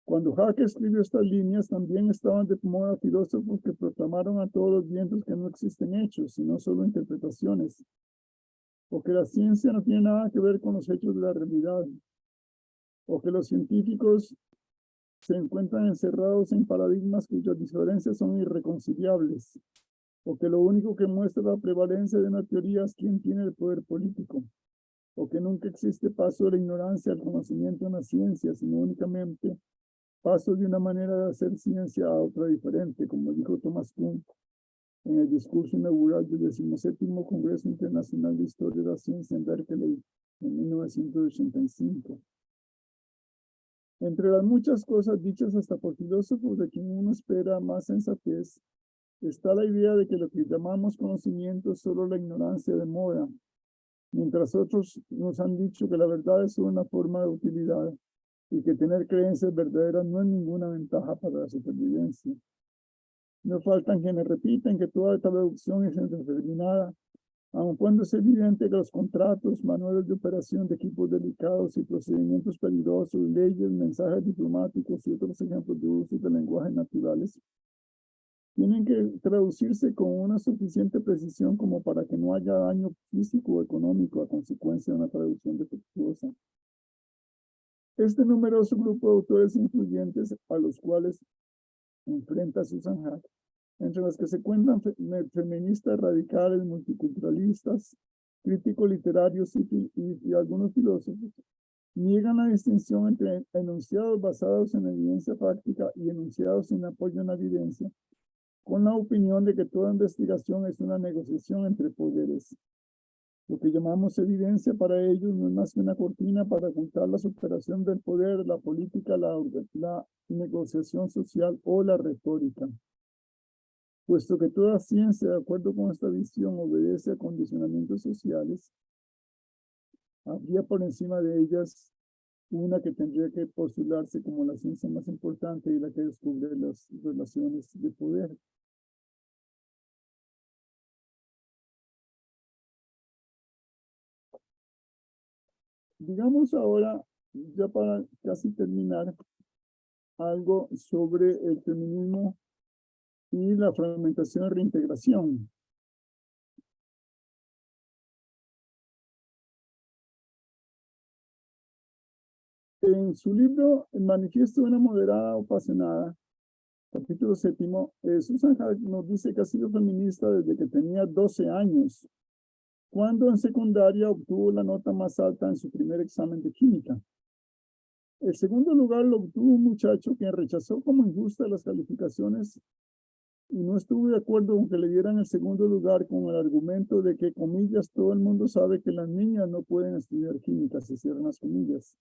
Cuando Haack escribió estas líneas, también estaban de moda filósofos que proclamaron a todos los vientos que no existen hechos, sino solo interpretaciones, o que la ciencia no tiene nada que ver con los hechos de la realidad, o que los científicos se encuentran encerrados en paradigmas cuyas diferencias son irreconciliables, o que lo único que muestra la prevalencia de una teoría es quien tiene el poder político, o que nunca existe paso de la ignorancia al conocimiento en la ciencia, sino únicamente paso de una manera de hacer ciencia a otra diferente, como dijo Thomas Kuhn en el discurso inaugural del 17º Congreso Internacional de Historia de la Ciencia en Berkeley en 1985. Entre las muchas cosas dichas hasta por filósofos de quien uno espera más sensatez, está la idea de que lo que llamamos conocimiento es solo la ignorancia de moda, mientras otros nos han dicho que la verdad es una forma de utilidad y que tener creencias verdaderas no es ninguna ventaja para la supervivencia. No faltan quienes repiten que toda traducción es indeterminada, aun cuando es evidente que los contratos, manuales de operación de equipos delicados y procedimientos peligrosos, leyes, mensajes diplomáticos y otros ejemplos de uso de lenguajes naturales tienen que traducirse con una suficiente precisión como para que no haya daño físico o económico a consecuencia de una traducción defectuosa. Este numeroso grupo de autores influyentes a los cuales enfrenta Susan Haack, entre los que se cuentan feministas radicales, multiculturalistas, críticos literarios y algunos filósofos, niegan la distinción entre enunciados basados en evidencia práctica y enunciados sin apoyo en la evidencia, con la opinión de que toda investigación es una negociación entre poderes. Lo que llamamos evidencia para ellos no es más que una cortina para ocultar la superación del poder, la política, la negociación social o la retórica. Puesto que toda ciencia, de acuerdo con esta visión, obedece a condicionamientos sociales, habría por encima de ellas una que tendría que postularse como la ciencia más importante y la que descubre las relaciones de poder. Digamos ahora, ya para casi terminar, algo sobre el feminismo y la fragmentación y reintegración. En su libro El manifiesto de una moderada apasionada, capítulo 7, Susan Haack nos dice que ha sido feminista desde que tenía 12 años, cuando en secundaria obtuvo la nota más alta en su primer examen de química. El segundo lugar lo obtuvo un muchacho quien rechazó como injusta las calificaciones y no estuvo de acuerdo con que le dieran el segundo lugar con el argumento de que, comillas, todo el mundo sabe que las niñas no pueden estudiar química, se cierran las comillas.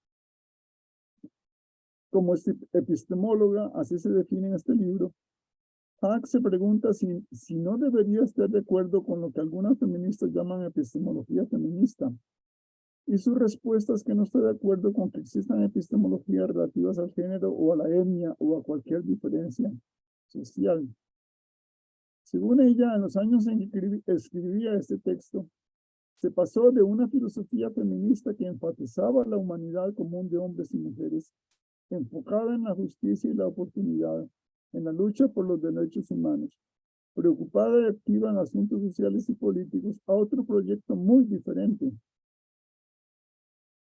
Como epistemóloga, así se define en este libro, Haack se pregunta si no debería estar de acuerdo con lo que algunas feministas llaman epistemología feminista. Y su respuesta es que no está de acuerdo con que existan epistemologías relativas al género o a la etnia o a cualquier diferencia social. Según ella, en los años en que escribía este texto, se pasó de una filosofía feminista que enfatizaba la humanidad común de hombres y mujeres, enfocada en la justicia y la oportunidad, en la lucha por los derechos humanos, preocupada y activa en asuntos sociales y políticos, a otro proyecto muy diferente.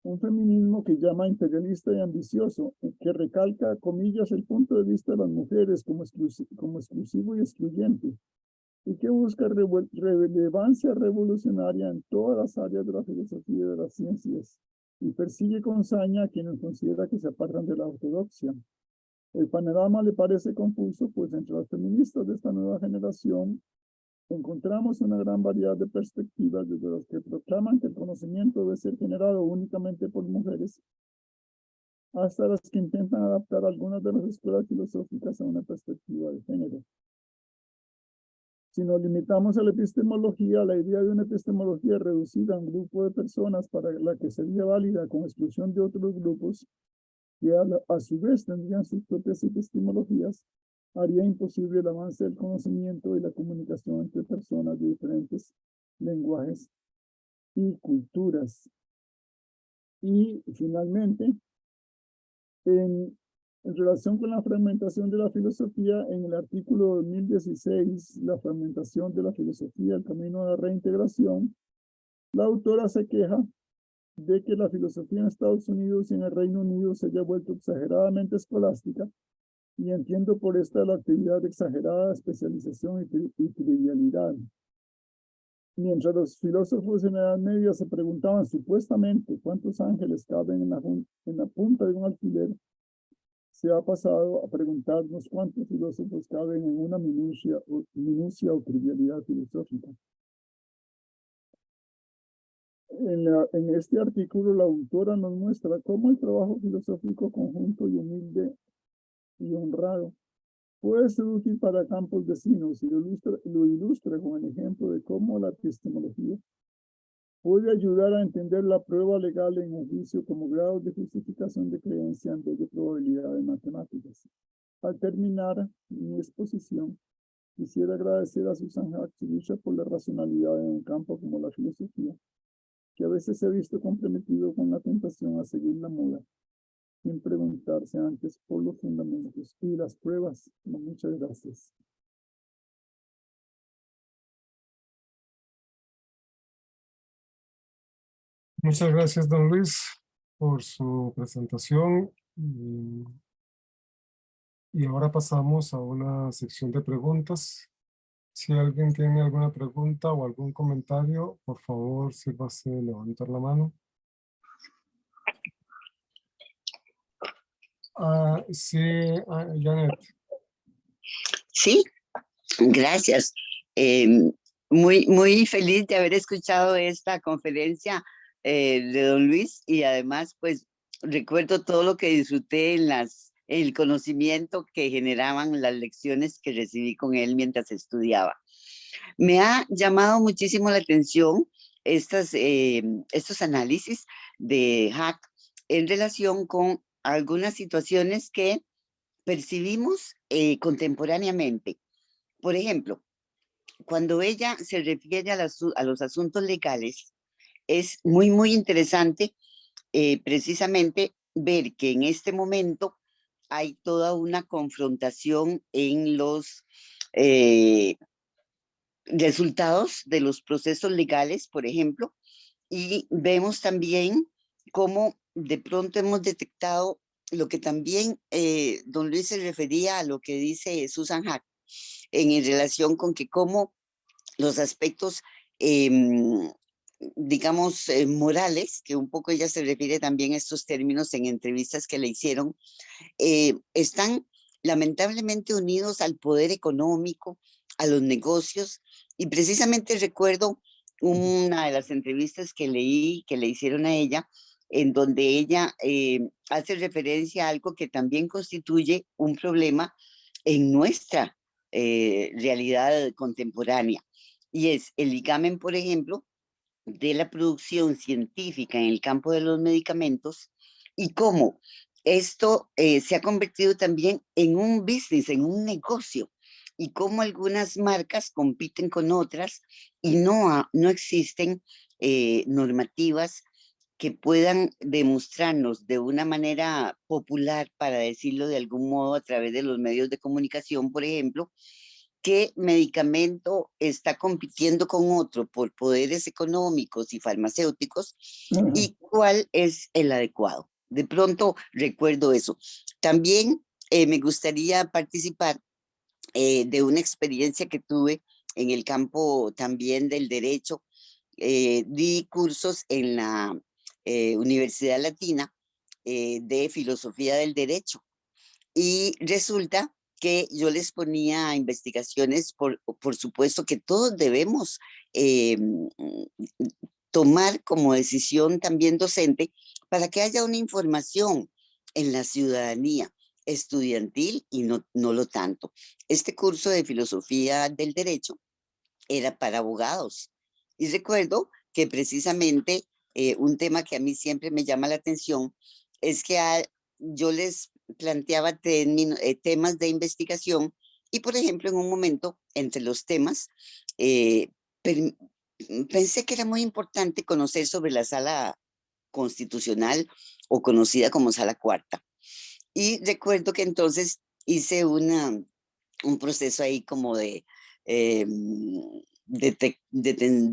Un feminismo que llama imperialista y ambicioso, que recalca, comillas, el punto de vista de las mujeres como exclusivo y excluyente, y que busca relevancia revolucionaria en todas las áreas de la filosofía y de las ciencias, y persigue con saña a quienes considera que se apartan de la ortodoxia. El panorama le parece confuso, pues entre las feministas de esta nueva generación encontramos una gran variedad de perspectivas, desde los que proclaman que el conocimiento debe ser generado únicamente por mujeres, hasta las que intentan adaptar algunas de las escuelas filosóficas a una perspectiva de género. Si nos limitamos a la epistemología, la idea de una epistemología reducida a un grupo de personas para la que sería válida con exclusión de otros grupos, que a su vez tendrían sus propias epistemologías, haría imposible el avance del conocimiento y la comunicación entre personas de diferentes lenguajes y culturas. Y finalmente, en relación con la fragmentación de la filosofía, en el artículo 2016, la fragmentación de la filosofía, el camino a la reintegración, la autora se queja de que la filosofía en Estados Unidos y en el Reino Unido se haya vuelto exageradamente escolástica, y entiendo por esta la actividad de exagerada especialización y trivialidad. Mientras los filósofos en la Edad Media se preguntaban supuestamente cuántos ángeles caben en la punta de un alfiler, se ha pasado a preguntarnos cuántos filósofos caben en una minucia o trivialidad filosófica. En este artículo, la autora nos muestra cómo el trabajo filosófico conjunto y humilde y honrado puede ser útil para campos vecinos, y lo ilustra con el ejemplo de cómo la epistemología puede ayudar a entender la prueba legal en un juicio como grado de justificación de creencia en vez de probabilidad de matemáticas. Al terminar mi exposición, quisiera agradecer a Susan Haack su lucha por la racionalidad en un campo como la filosofía, que a veces se ha visto comprometido con la tentación a seguir la moda, sin preguntarse antes por los fundamentos y las pruebas. Muchas gracias. Muchas gracias, don Luis, por su presentación. Y ahora pasamos a una sección de preguntas. Si alguien tiene alguna pregunta o algún comentario, por favor, sírvase de levantar la mano. Sí, Janet. Sí, gracias. Muy feliz de haber escuchado esta conferencia de don Luis, y además pues recuerdo todo lo que disfruté en el conocimiento que generaban las lecciones que recibí con él mientras estudiaba. Me ha llamado muchísimo la atención estos análisis de Haack en relación con algunas situaciones que percibimos contemporáneamente. Por ejemplo, cuando ella se refiere a los asuntos legales, es muy interesante precisamente ver que en este momento hay toda una confrontación en los resultados de los procesos legales, por ejemplo, y vemos también cómo de pronto hemos detectado lo que también don Luis se refería a lo que dice Susan Haack en relación con que cómo los aspectos, digamos, morales, que un poco ella se refiere también a estos términos en entrevistas que le hicieron, están lamentablemente unidos al poder económico, a los negocios, y precisamente recuerdo una de las entrevistas que leí, que le hicieron a ella, en donde ella hace referencia a algo que también constituye un problema en nuestra realidad contemporánea, y es el ligamen, por ejemplo, de la producción científica en el campo de los medicamentos, y cómo esto se ha convertido también en un business, en un negocio, y cómo algunas marcas compiten con otras y no existen normativas que puedan demostrarnos de una manera popular, para decirlo de algún modo, a través de los medios de comunicación, por ejemplo, qué medicamento está compitiendo con otro por poderes económicos y farmacéuticos y cuál es el adecuado. De pronto recuerdo eso. También me gustaría participar de una experiencia que tuve en el campo también del derecho. Di cursos en la Universidad Latina de Filosofía del Derecho, y resulta que yo les ponía investigaciones, por supuesto que todos debemos tomar como decisión también docente, para que haya una información en la ciudadanía estudiantil y no lo tanto. Este curso de filosofía del derecho era para abogados, y recuerdo que precisamente un tema que a mí siempre me llama la atención es que yo les planteaba temas de investigación, y por ejemplo en un momento entre los temas pensé que era muy importante conocer sobre la sala constitucional, o conocida como sala cuarta, y recuerdo que entonces hice un proceso ahí como de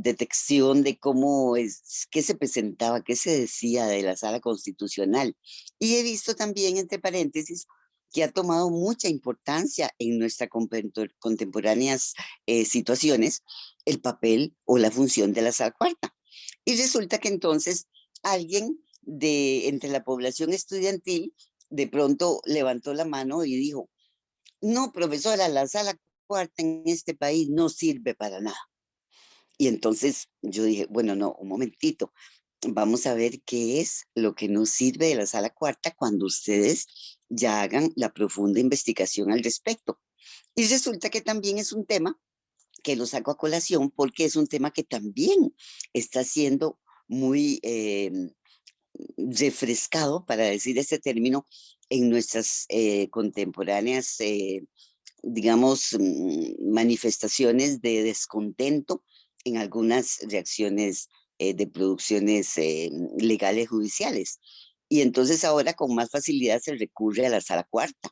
detección de cómo es, qué se presentaba, qué se decía de la sala constitucional. Y he visto también, entre paréntesis, que ha tomado mucha importancia en nuestras contemporáneas situaciones el papel o la función de la sala cuarta. Y resulta que entonces alguien entre la población estudiantil de pronto levantó la mano y dijo: no, profesora, la sala cuarta en este país no sirve para nada. Y entonces yo dije, bueno, no, un momentito, vamos a ver qué es lo que nos sirve de la sala cuarta cuando ustedes ya hagan la profunda investigación al respecto. Y resulta que también es un tema que lo saco a colación porque es un tema que también está siendo muy refrescado, para decir este término, en nuestras contemporáneas, digamos, manifestaciones de descontento en algunas reacciones de producciones legales judiciales. Y entonces ahora con más facilidad se recurre a la sala cuarta.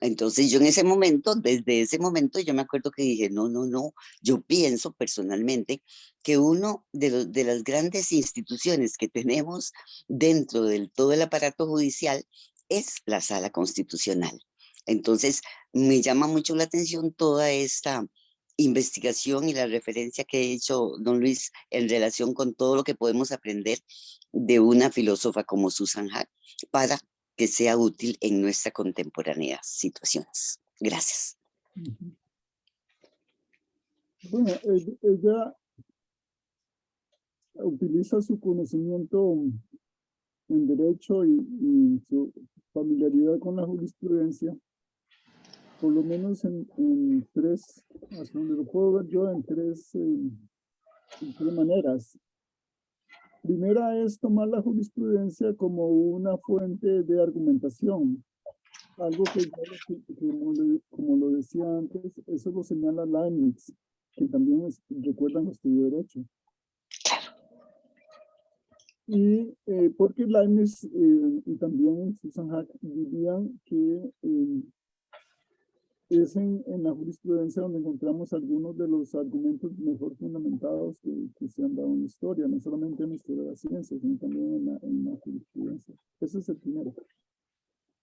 Entonces yo en ese momento, desde ese momento, yo me acuerdo que dije, no, no, no, yo pienso personalmente que uno de las grandes instituciones que tenemos dentro del todo el aparato judicial es la sala constitucional. Entonces me llama mucho la atención toda esta investigación y la referencia que ha hecho don Luis en relación con todo lo que podemos aprender de una filósofa como Susan Haack para que sea útil en nuestra contemporaneidad situaciones. Gracias. Bueno, ella utiliza su conocimiento en derecho y su familiaridad con la jurisprudencia, por lo menos en tres, hasta donde lo puedo ver yo, en tres maneras. Primera es tomar la jurisprudencia como una fuente de argumentación, algo que como lo decía antes, eso lo señala Leibniz, que también recuerdan que estudió derecho. Y porque Leibniz y también Susan Haack dirían que es en la jurisprudencia donde encontramos algunos de los argumentos mejor fundamentados que se han dado en la historia, no solamente en la historia de la ciencia, sino también en la jurisprudencia. Ese es el primero.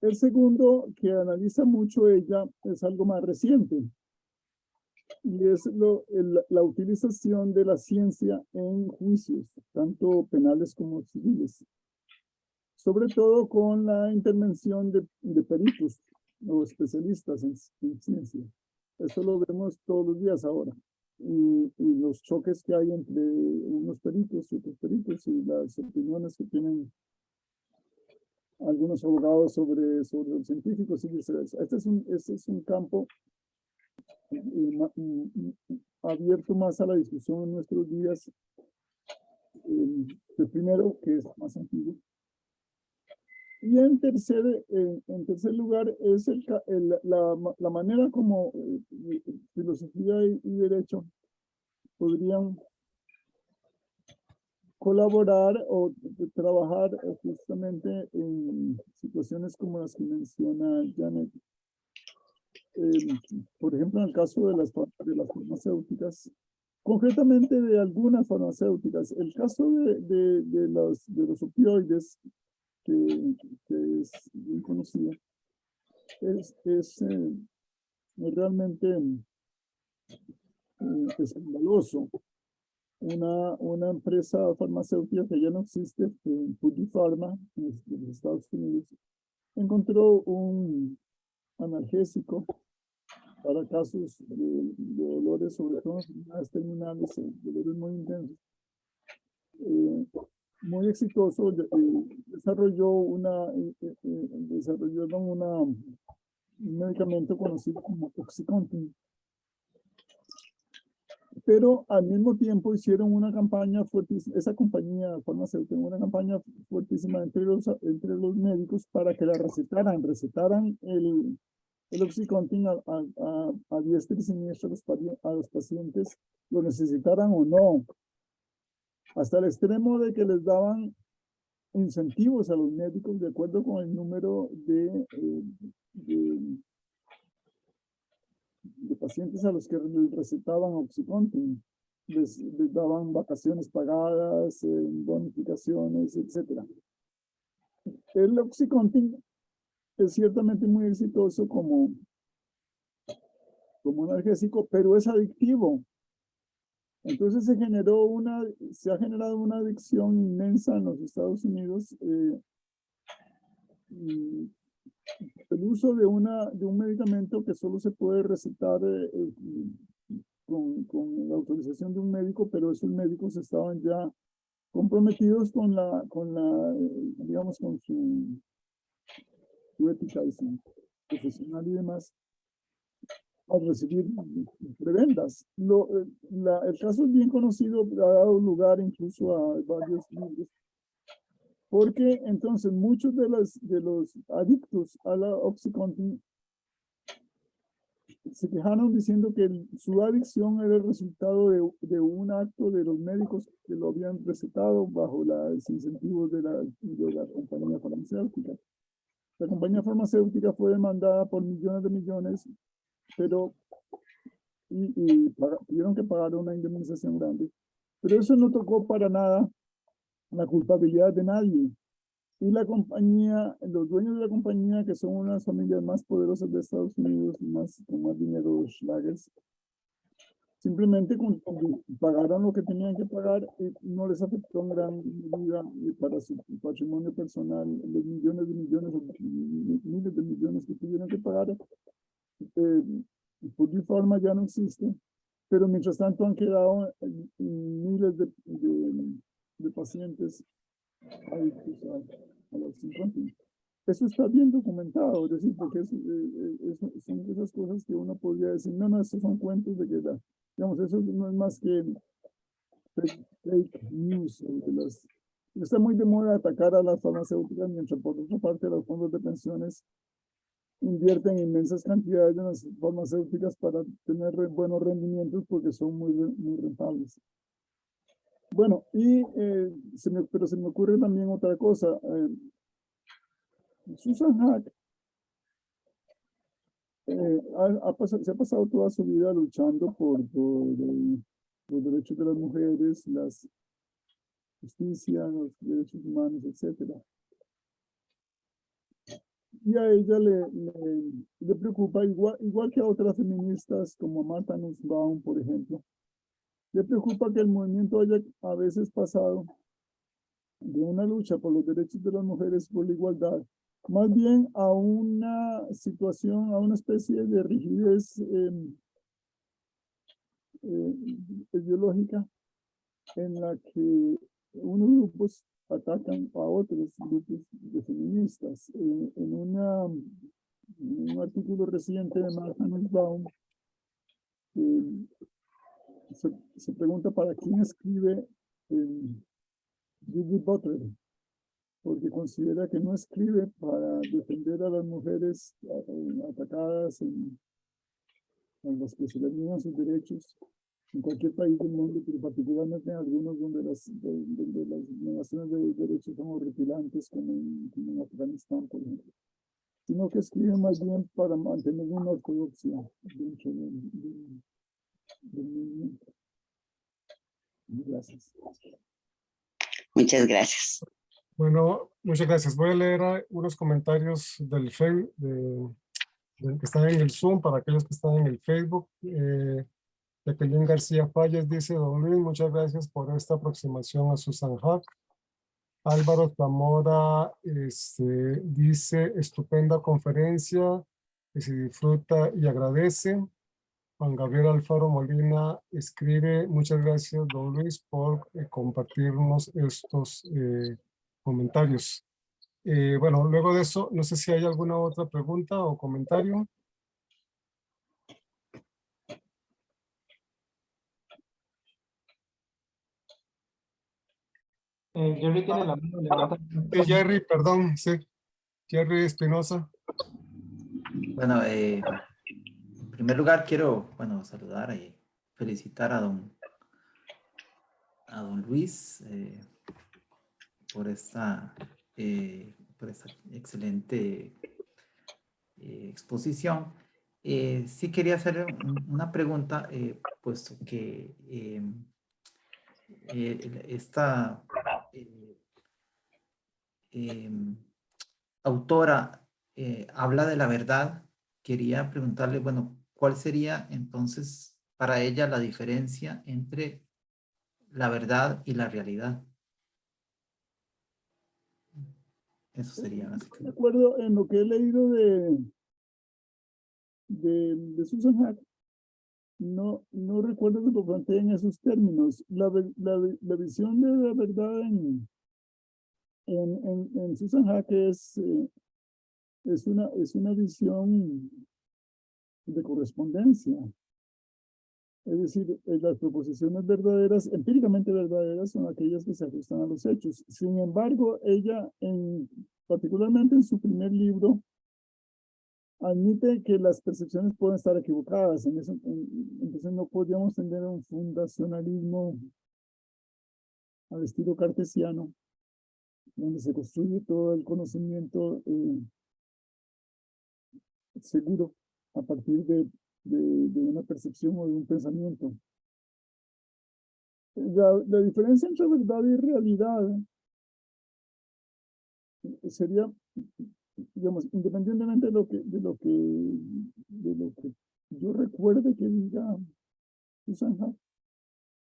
El segundo, que analiza mucho ella, es algo más reciente, y es la utilización de la ciencia en juicios, tanto penales como civiles, sobre todo con la intervención de peritos o especialistas en ciencia. Eso lo vemos todos los días ahora. Y los choques que hay entre unos peritos y otros peritos y las opiniones que tienen algunos abogados sobre los científicos y viceversa. Este es un campo abierto más a la discusión en nuestros días. El primero, que es más antiguo. Y en tercer lugar es la manera como filosofía y derecho podrían colaborar o trabajar justamente en situaciones como las que menciona Janet. Por ejemplo, en el caso de las farmacéuticas, concretamente de algunas farmacéuticas, el caso de los opioides, que es bien conocido, es realmente escandaloso. Una empresa farmacéutica que ya no existe, Fuji Pharma, en los Estados Unidos, encontró un analgésico para casos de dolores, sobre todo enfermedades terminales, dolores muy intensos. Muy exitoso, desarrollaron un medicamento conocido como Oxycontin. Pero al mismo tiempo hicieron una campaña fuertísima, esa compañía farmacéutica, una campaña fuertísima entre los médicos para que recetaran el Oxycontin a diestra y siniestra a los pacientes, lo necesitaran o no, hasta el extremo de que les daban incentivos a los médicos de acuerdo con el número de pacientes a los que les recetaban Oxycontin. Les daban vacaciones pagadas, bonificaciones, etc. El Oxycontin es ciertamente muy exitoso como analgésico, pero es adictivo. Entonces se ha generado una adicción inmensa en los Estados Unidos. El uso de un medicamento que solo se puede recetar con la autorización de un médico, pero esos médicos estaban ya comprometidos digamos, con su ética y su profesional y demás. al recibir prebendas. El caso es bien conocido, ha dado lugar incluso a varios libros, porque entonces muchos de los adictos a la OxyContin se quejaron diciendo que su adicción era el resultado de un acto de los médicos que lo habían recetado bajo los incentivos de la compañía farmacéutica. La compañía farmacéutica fue demandada por millones de millones, pero tuvieron que pagar una indemnización grande. Pero eso no tocó para nada la culpabilidad de nadie. Y la compañía, los dueños de la compañía, que son unas familias más poderosas de Estados Unidos, con más dinero, los Schlagers, simplemente pagaron lo que tenían que pagar y no les afectó en gran medida para su patrimonio personal, los millones de millones o miles de millones que tuvieron que pagar. Por forma ya no existe, pero mientras tanto han quedado miles de pacientes adictos a la OxyContin. Eso está bien documentado, es decir, porque son esas cosas que uno podría decir, no, estos son cuentos de que digamos, eso no es más que fake news. Está muy de moda atacar a las farmacéuticas, mientras por otra parte los fondos de pensiones invierten inmensas cantidades de las farmacéuticas para tener buenos rendimientos porque son muy rentables. Bueno, pero se me ocurre también otra cosa. Susan Haack se ha pasado toda su vida luchando por los derechos de las mujeres, la justicia, los derechos humanos, etc. Y a ella le preocupa, igual que a otras feministas como Martha Nussbaum, por ejemplo, le preocupa que el movimiento haya a veces pasado de una lucha por los derechos de las mujeres, por la igualdad, más bien a una situación, a una especie de rigidez ideológica en la que unos grupos atacan a otros grupos de feministas. En un artículo reciente de Martha Nussbaum, se pregunta para quién escribe Judith Butler, porque considera que no escribe para defender a las mujeres atacadas en las que se le niegan sus derechos en cualquier país del mundo, pero particularmente en algunos donde las negaciones de derechos son horripilantes, como en Afganistán, por ejemplo, sino que escribe más bien para mantener una ortodoxia dentro del movimiento. Gracias. Muchas gracias. Bueno, muchas gracias. Voy a leer unos comentarios del Facebook, que están en el Zoom, para aquellos que están en el Facebook. Jacqueline García Fallas dice: don Luis, muchas gracias por esta aproximación a Susan Haack. Álvaro Zamora dice: estupenda conferencia, que se disfruta y agradece. Juan Gabriel Alfaro Molina escribe: muchas gracias, don Luis, por compartirnos estos comentarios. Bueno, luego de eso, no sé si hay alguna otra pregunta o comentario. Jerry tiene la mano levantada. Sí, Jerry, perdón, sí. Jerry Espinosa. Bueno, en primer lugar quiero, saludar y felicitar a don Luis por esta excelente exposición. Sí quería hacerle una pregunta, puesto que esta autora habla de la verdad. Quería preguntarle, bueno, ¿cuál sería entonces para ella la diferencia entre la verdad y la realidad? Eso sería básicamente. De acuerdo en lo que he leído de Susan Haack, no recuerdo que lo planteen en esos términos. La visión de la verdad en Susan Haack es una visión de correspondencia. Es decir, las proposiciones verdaderas, empíricamente verdaderas, son aquellas que se ajustan a los hechos. Sin embargo, ella, particularmente en su primer libro, admite que las percepciones pueden estar equivocadas. Entonces no podríamos tener un fundacionalismo al estilo cartesiano, donde se construye todo el conocimiento seguro a partir de una percepción o de un pensamiento. La diferencia entre verdad y realidad sería, digamos, independientemente de lo que yo recuerde que diga Susan Haack,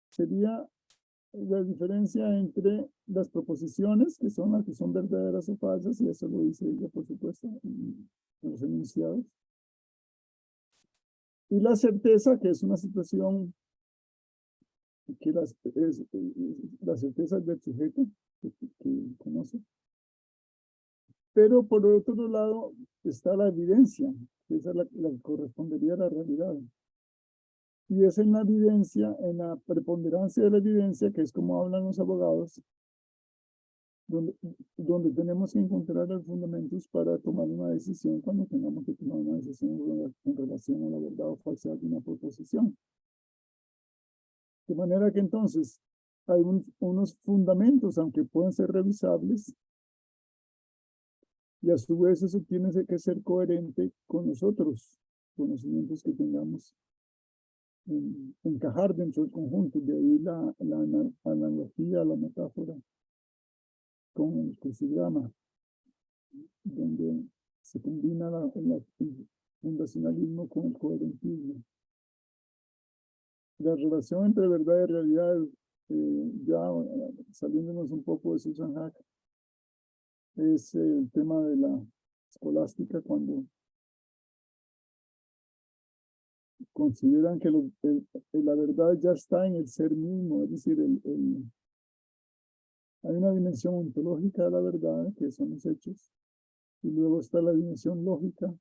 sería la diferencia entre las proposiciones, que son las que son verdaderas o falsas, y eso lo dice ella, por supuesto, en los enunciados, y la certeza, que es una situación que la certeza del sujeto que conoce. Pero por otro lado está la evidencia, que esa es la que correspondería a la realidad. Y es en la evidencia, en la preponderancia de la evidencia, que es como hablan los abogados, donde tenemos que encontrar los fundamentos para tomar una decisión cuando tengamos que tomar una decisión en relación a la verdad o falsedad de una proposición. De manera que entonces hay unos fundamentos, aunque pueden ser revisables, y a su vez eso tiene que ser coherente con los otros conocimientos que tengamos, encajar dentro del conjunto. De ahí la analogía, la metáfora con el crucigrama, donde se combina el fundacionalismo con el coherentismo. La relación entre verdad y realidad, ya saliéndonos un poco de Susan Haack, es el tema de la escolástica, cuando consideran que la verdad ya está en el ser mismo, es decir, hay una dimensión ontológica de la verdad, que son los hechos, y luego está la dimensión lógica,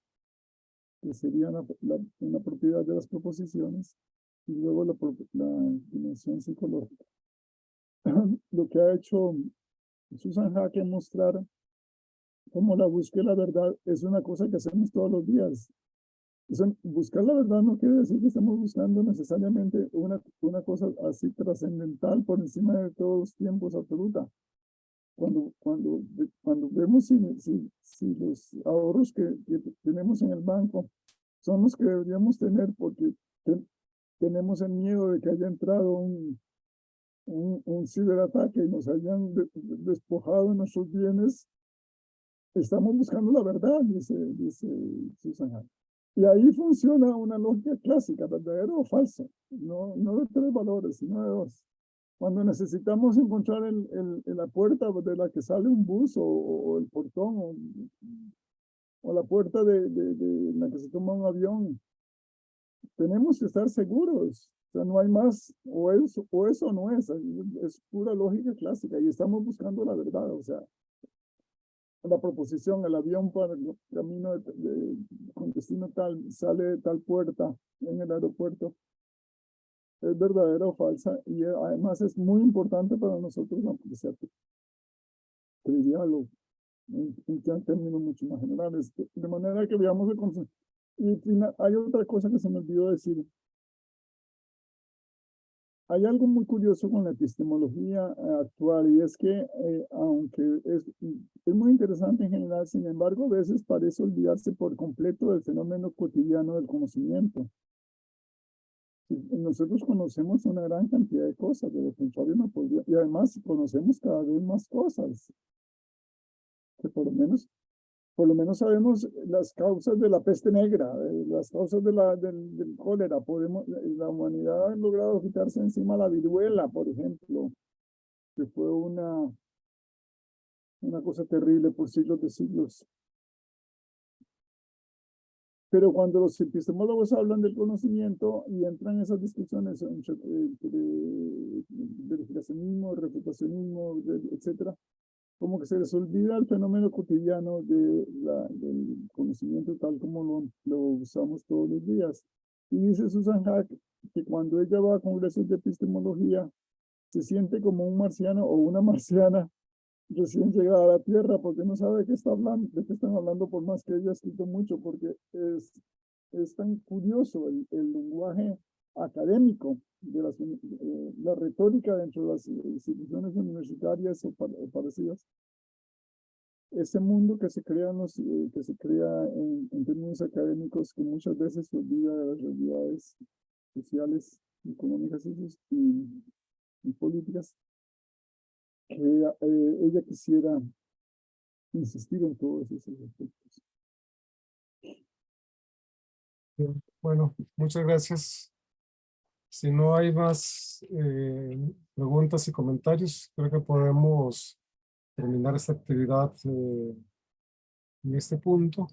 que sería una propiedad de las proposiciones, y luego la dimensión psicológica. Lo que ha hecho Susan Haack es mostrar cómo la búsqueda de la verdad es una cosa que hacemos todos los días. Buscar la verdad no quiere decir que estamos buscando necesariamente una cosa así trascendental por encima de todos los tiempos, absoluta. Cuando vemos si los ahorros que tenemos en el banco son los que deberíamos tener, porque tenemos el miedo de que haya entrado un ciberataque y nos hayan despojado de nuestros bienes, estamos buscando la verdad, dice Susan Haack. Y ahí funciona una lógica clásica, verdadero o falso, no de tres valores, sino de dos. Cuando necesitamos encontrar la puerta de la que sale un bus, o el portón, o la puerta de la que se toma un avión, tenemos que estar seguros. O sea, no hay más, o eso no es pura lógica clásica, y estamos buscando la verdad. O sea, la proposición, el avión para el camino con destino tal, sale de tal puerta en el aeropuerto, es verdadera o falsa, y además es muy importante para nosotros, aunque sea trivial o en términos mucho más generales, de manera que veamos el concepto. Y hay otra cosa que se me olvidó decir. Hay algo muy curioso con la epistemología actual, y es que aunque es muy interesante en general, sin embargo, a veces parece olvidarse por completo del fenómeno cotidiano del conocimiento. Nosotros conocemos una gran cantidad de cosas, de lo contrario no podría, y además conocemos cada vez más cosas, que por lo menos sabemos las causas de la peste negra, las causas del cólera. La humanidad ha logrado quitarse encima la viruela, por ejemplo, que fue una cosa terrible por siglos de siglos. Pero cuando los epistemólogos hablan del conocimiento y entran en esas discusiones entre verificacionismo, refutacionismo, etcétera, como que se les olvida el fenómeno cotidiano del conocimiento tal como lo usamos todos los días. Y dice Susan Hack que cuando ella va a congresos de epistemología, se siente como un marciano o una marciana recién llegada a la Tierra, porque no sabe de qué está hablando, de qué están hablando, por más que ella ha escrito mucho, porque es tan curioso el lenguaje académico de la retórica dentro de las instituciones universitarias o parecidas. Ese mundo que se crea, que se crea en términos académicos, que muchas veces se olvida de las realidades sociales, económicas y políticas, que ella quisiera insistir en todos esos aspectos. Bien, bueno, muchas gracias. Si no hay más preguntas y comentarios, creo que podemos terminar esta actividad en este punto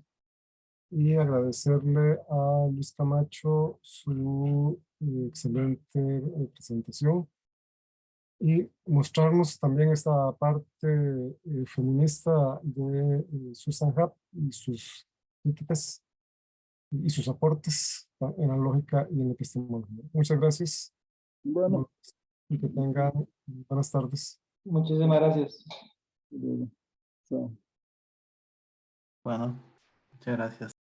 y agradecerle a Luis Camacho su excelente presentación y mostrarnos también esta parte feminista de Susan Hack y sus críticas y sus aportes en la lógica y en la epistemología. Muchas gracias Bueno, y que tengan buenas tardes. Muchísimas gracias. chao. Bueno, muchas gracias.